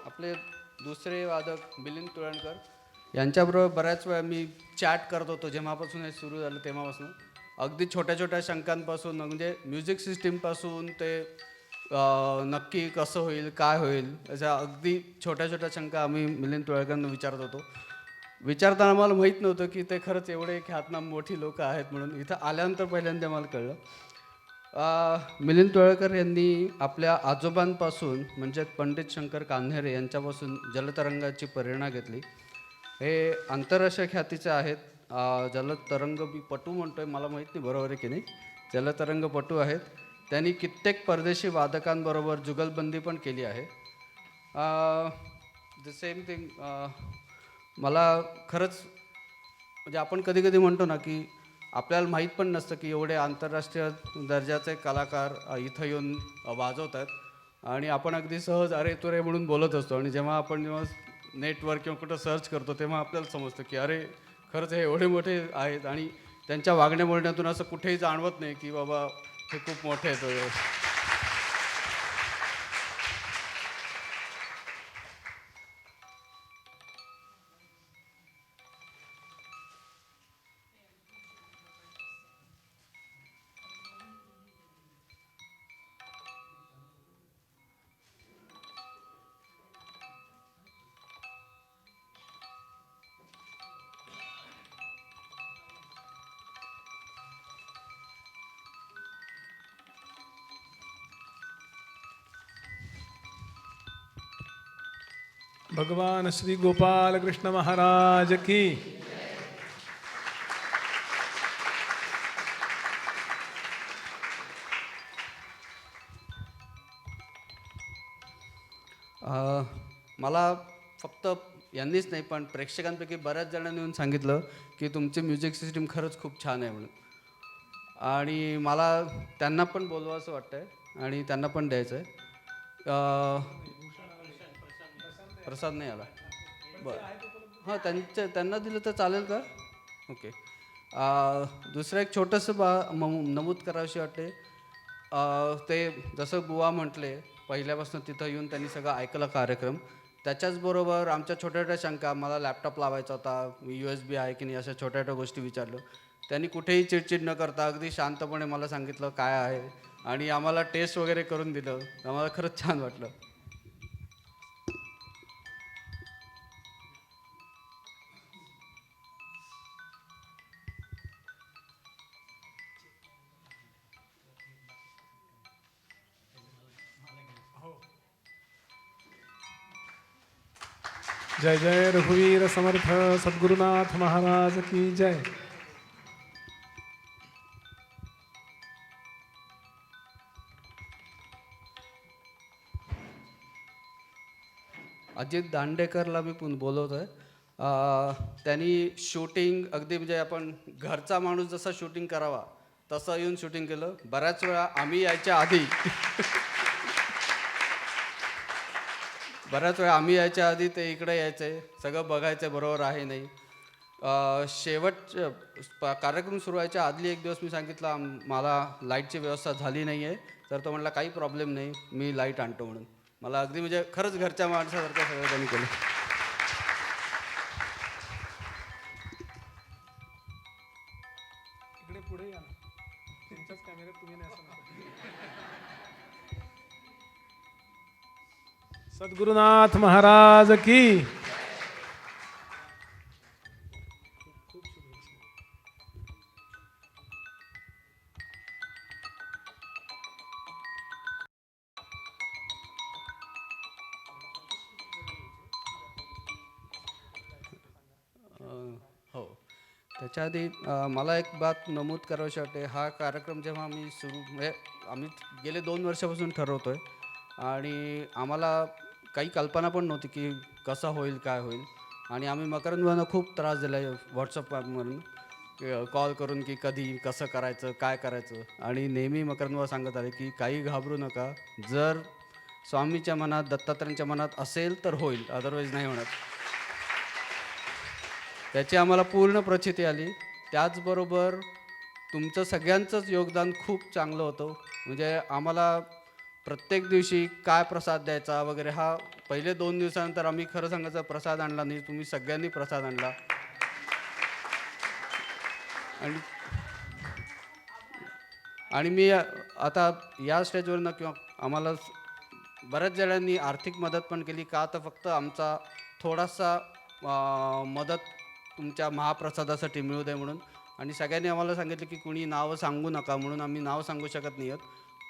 Speaker 4: आपले दुसरे वादक मिलिंद तुळणकर यांच्याबरोबर बऱ्याच वेळा मी चॅट करत होतो जेव्हापासून हे सुरू झालं तेव्हापासून. अगदी छोट्या छोट्या शंकांपासून म्हणजे म्युझिक सिस्टीमपासून ते नक्की कसं होईल काय होईल अशा अगदी छोट्या छोट्या शंका आम्ही मिलिंद तुळणकरांना विचारत होतो. विचारताना मला माहीत नव्हतं की ते खरंच एवढे ख्यातनाम मोठी लोक आहेत म्हणून. इथं आल्यानंतर पहिल्यांदा मला कळलं. मिलिंद तुळणकर यांनी आपल्या आजोबांपासून म्हणजे पंडित शंकर कान्हेरे यांच्यापासून जलतरंगाची प्रेरणा घेतली. हे आंतरराष्ट्रीय ख्यातीचे आहेत. जलतरंगपटू म्हणतोय, मला माहीत नाही बरोबर आहे की नाही, जलतरंगपटू आहेत. त्यांनी कित्येक परदेशी वादकांबरोबर जुगलबंदी पण केली आहे. द सेम थिंग मला खरंच म्हणजे आपण कधी कधी म्हणतो ना की आपल्याला माहीत पण नसतं की एवढे आंतरराष्ट्रीय दर्जाचे कलाकार इथं येऊन वाजवत आहेत आणि आपण अगदी सहज अरे तुरे म्हणून बोलत असतो. आणि जेव्हा नेटवर किंवा कुठं सर्च करतो तेव्हा आपल्याला समजतं की अरे खरंच हे एवढे मोठे आहेत आणि त्यांच्या वागण्या बोलण्यातून असं कुठेही जाणवत नाही की बाबा हे खूप मोठे आहेत.
Speaker 1: भगवान श्री गोपाल कृष्ण महाराज की.
Speaker 4: मला फक्त यांनीच नाही पण प्रेक्षकांपैकी बऱ्याच जणांनी येऊन सांगितलं की तुमची म्युझिक सिस्टीम खरंच खूप छान आहे म्हणून. आणि मला त्यांना पण बोलवायचं वाटतंय आणि त्यांना पण द्यायचं आहे. प्रसाद नाही आला बरं हां त्यांना दिलं तर चालेल का? ओके. दुसरं एक छोटंसं नमूद करावीशी वाटते. ते जसं बुवा म्हटले पहिल्यापासून तिथं येऊन त्यांनी सगळं ऐकलं कार्यक्रम. त्याच्याचबरोबर आमच्या छोट्या छोट्या शंका, मला लॅपटॉप लावायचा होता, USB आहे की नाही, अशा छोट्या छोट्या गोष्टी विचारलं. त्यांनी कुठेही चिडचिड न करता अगदी शांतपणे मला सांगितलं काय आहे आणि आम्हाला टेस्ट वगैरे करून दिलं. आम्हाला खरंच छान वाटलं.
Speaker 1: जय जय रघुवीर समर्थ सद्गुरुनाथ महाराज की जय.
Speaker 4: अजित दांडेकरला मी पण बोलवतो आहे. त्यांनी शूटिंग अगदी म्हणजे आपण घरचा माणूस जसा शूटिंग करावा तसं येऊन शूटिंग केलं. बऱ्याच वेळा आम्ही यायच्या आधी ते इकडे यायचे, सगळं बघायचं बरोबर आहे नाही. कार्यक्रम सुरू व्हायच्या आदली एक दिवस मी सांगितलं मला लाईटची व्यवस्था झाली नाही आहे तर तो म्हणला काही प्रॉब्लेम नाही, मी लाईट आणतो म्हणून. मला अगदी म्हणजे खरंच घरच्या माणसासारखं सगळं त्यांनी केलं.
Speaker 1: इकडे पुढे या ना, तुमच्याच कॅमेऱ्यात तुम्ही नाही असं. सद्गुरुनाथ महाराज की.
Speaker 4: हो, त्याच्या आधी मला एक बात नमूद करावीशी वाटते. हा कार्यक्रम जेव्हा आम्ही म्हणजे आम्ही गेले 2 वर्षापासून ठरवतो आहे आणि आम्हाला काही कल्पना पण नव्हती की कसा होईल, काय होईल. आणि आम्ही मकरंदना खूप त्रास दिला आहे व्हॉट्सअपवरून कॉल करून की कधी कसं करायचं, काय करायचं. आणि नेहमी मकरंदबा सांगत आले की काही घाबरू नका, जर स्वामीच्या मनात, दत्तात्रयांच्या मनात असेल तर होईल, अदरवाईज नाही होणार. त्याची आम्हाला पूर्ण प्रचिती आली. त्याचबरोबर तुमचं सगळ्यांचंच योगदान खूप चांगलं होतं. म्हणजे आम्हाला प्रत्येक दिवशी काय प्रसाद द्यायचा वगैरे, हा पहिले 2 दिवसानंतर आम्ही खरं सांगायचं प्रसाद आणला नाही, तुम्ही सगळ्यांनी प्रसाद आणला. आणि मी आता या स्टेजवरनं किंवा आम्हाला बऱ्याच जणांनी आर्थिक मदत पण केली का, तर फक्त आमचा थोडासा मदत तुमच्या महाप्रसादासाठी मिळू दे म्हणून. आणि सगळ्यांनी आम्हाला सांगितलं की कुणी नावं सांगू नका म्हणून, आम्ही नाव सांगू शकत नाही आहोत.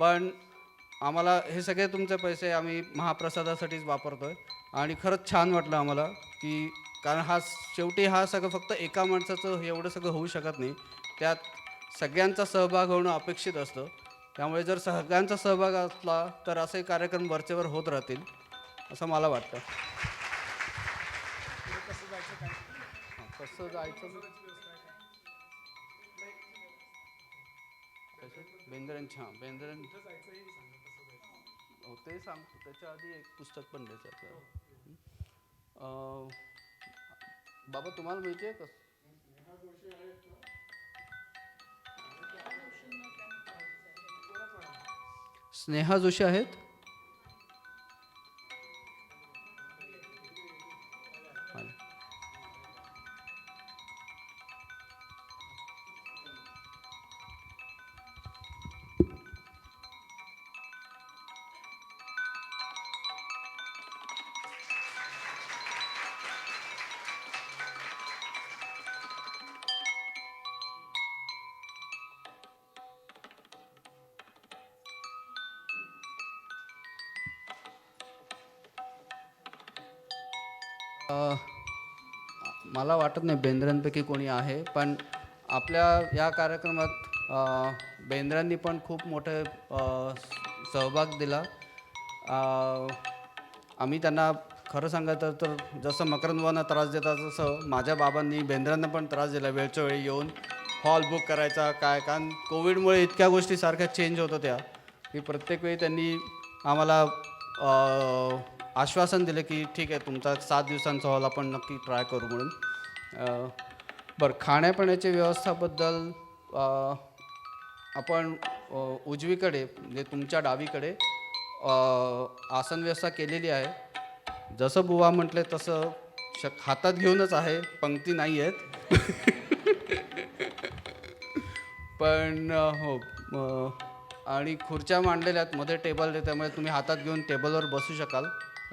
Speaker 4: पण आम्हाला हे सगळे तुमचे पैसे आम्ही महाप्रसादासाठीच वापरतो आहे. आणि खरंच छान वाटलं आम्हाला की, कारण हा शेवटी हा सगळं फक्त एका माणसाचं एवढं सगळं होऊ शकत नाही, त्यात सगळ्यांचा सहभाग होणं अपेक्षित असतं. त्यामुळे जर सगळ्यांचा सहभाग असला तर असे कार्यक्रम वरचेवर होत राहतील असं मला वाटतं. कसं जायचं बेंद्रांची, हां बेंद्रां हो ते सांगतो. त्याच्या आधी एक पुस्तक पण द्यायचं आपल्याला. बाबा तुम्हाला माहिती आहे कसं स्नेहा जोशी आहेत? मला वाटत नाही बेंद्रांपैकी कोणी आहे, पण आपल्या या कार्यक्रमात बेंद्रांनी पण खूप मोठे सहभाग दिला. आम्ही त्यांना खरं सांगायचं तर जसं मकरंदबाबांना त्रास देतात, तसं माझ्या बाबांनी बेंद्रांना पण त्रास दिला. वेळच्या वेळी येऊन हॉल बुक करायचा काय, कारण कोविडमुळे इतक्या गोष्टी सारख्या चेंज होत होत्या की प्रत्येक वेळी त्यांनी आम्हाला आश्वासन दिले की ठीक आहे तुमचा 7 दिवसांचा हॉल आपण नक्की ट्राय करू म्हणून. बरं, खाण्यापिण्याच्या व्यवस्थाबद्दल आपण उजवीकडे म्हणजे तुमच्या डावीकडे आसन व्यवस्था केलेली आहे. जसं बुवा म्हटले तसं हातात घेऊनच आहे, पंक्ती नाही आहेत. पण हो, आणि खुर्च्या मांडलेल्या आहेत, मध्ये टेबल आहे, त्यामुळे तुम्ही हातात घेऊन टेबलवर बसू शकाल.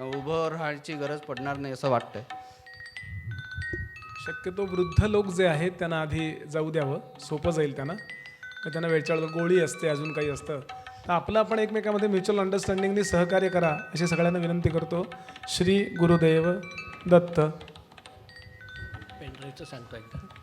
Speaker 4: उभं राहायची गरज पडणार नाही असं वाटतंय.
Speaker 1: शक्यतो वृद्ध लोक जे आहेत त्यांना आधी जाऊ द्यावं, सोपं जाईल त्यांना. मग त्यांना वेळच्या वेळेला गोळी असते, अजून काही असतं. तर आपलं आपण एकमेकामध्ये म्युच्युअल अंडरस्टँडिंगनी सहकार्य करा अशी सगळ्यांना विनंती करतो. श्री गुरुदेव दत्त.
Speaker 3: पेनड्राईव्हचं सांगतो एकदा.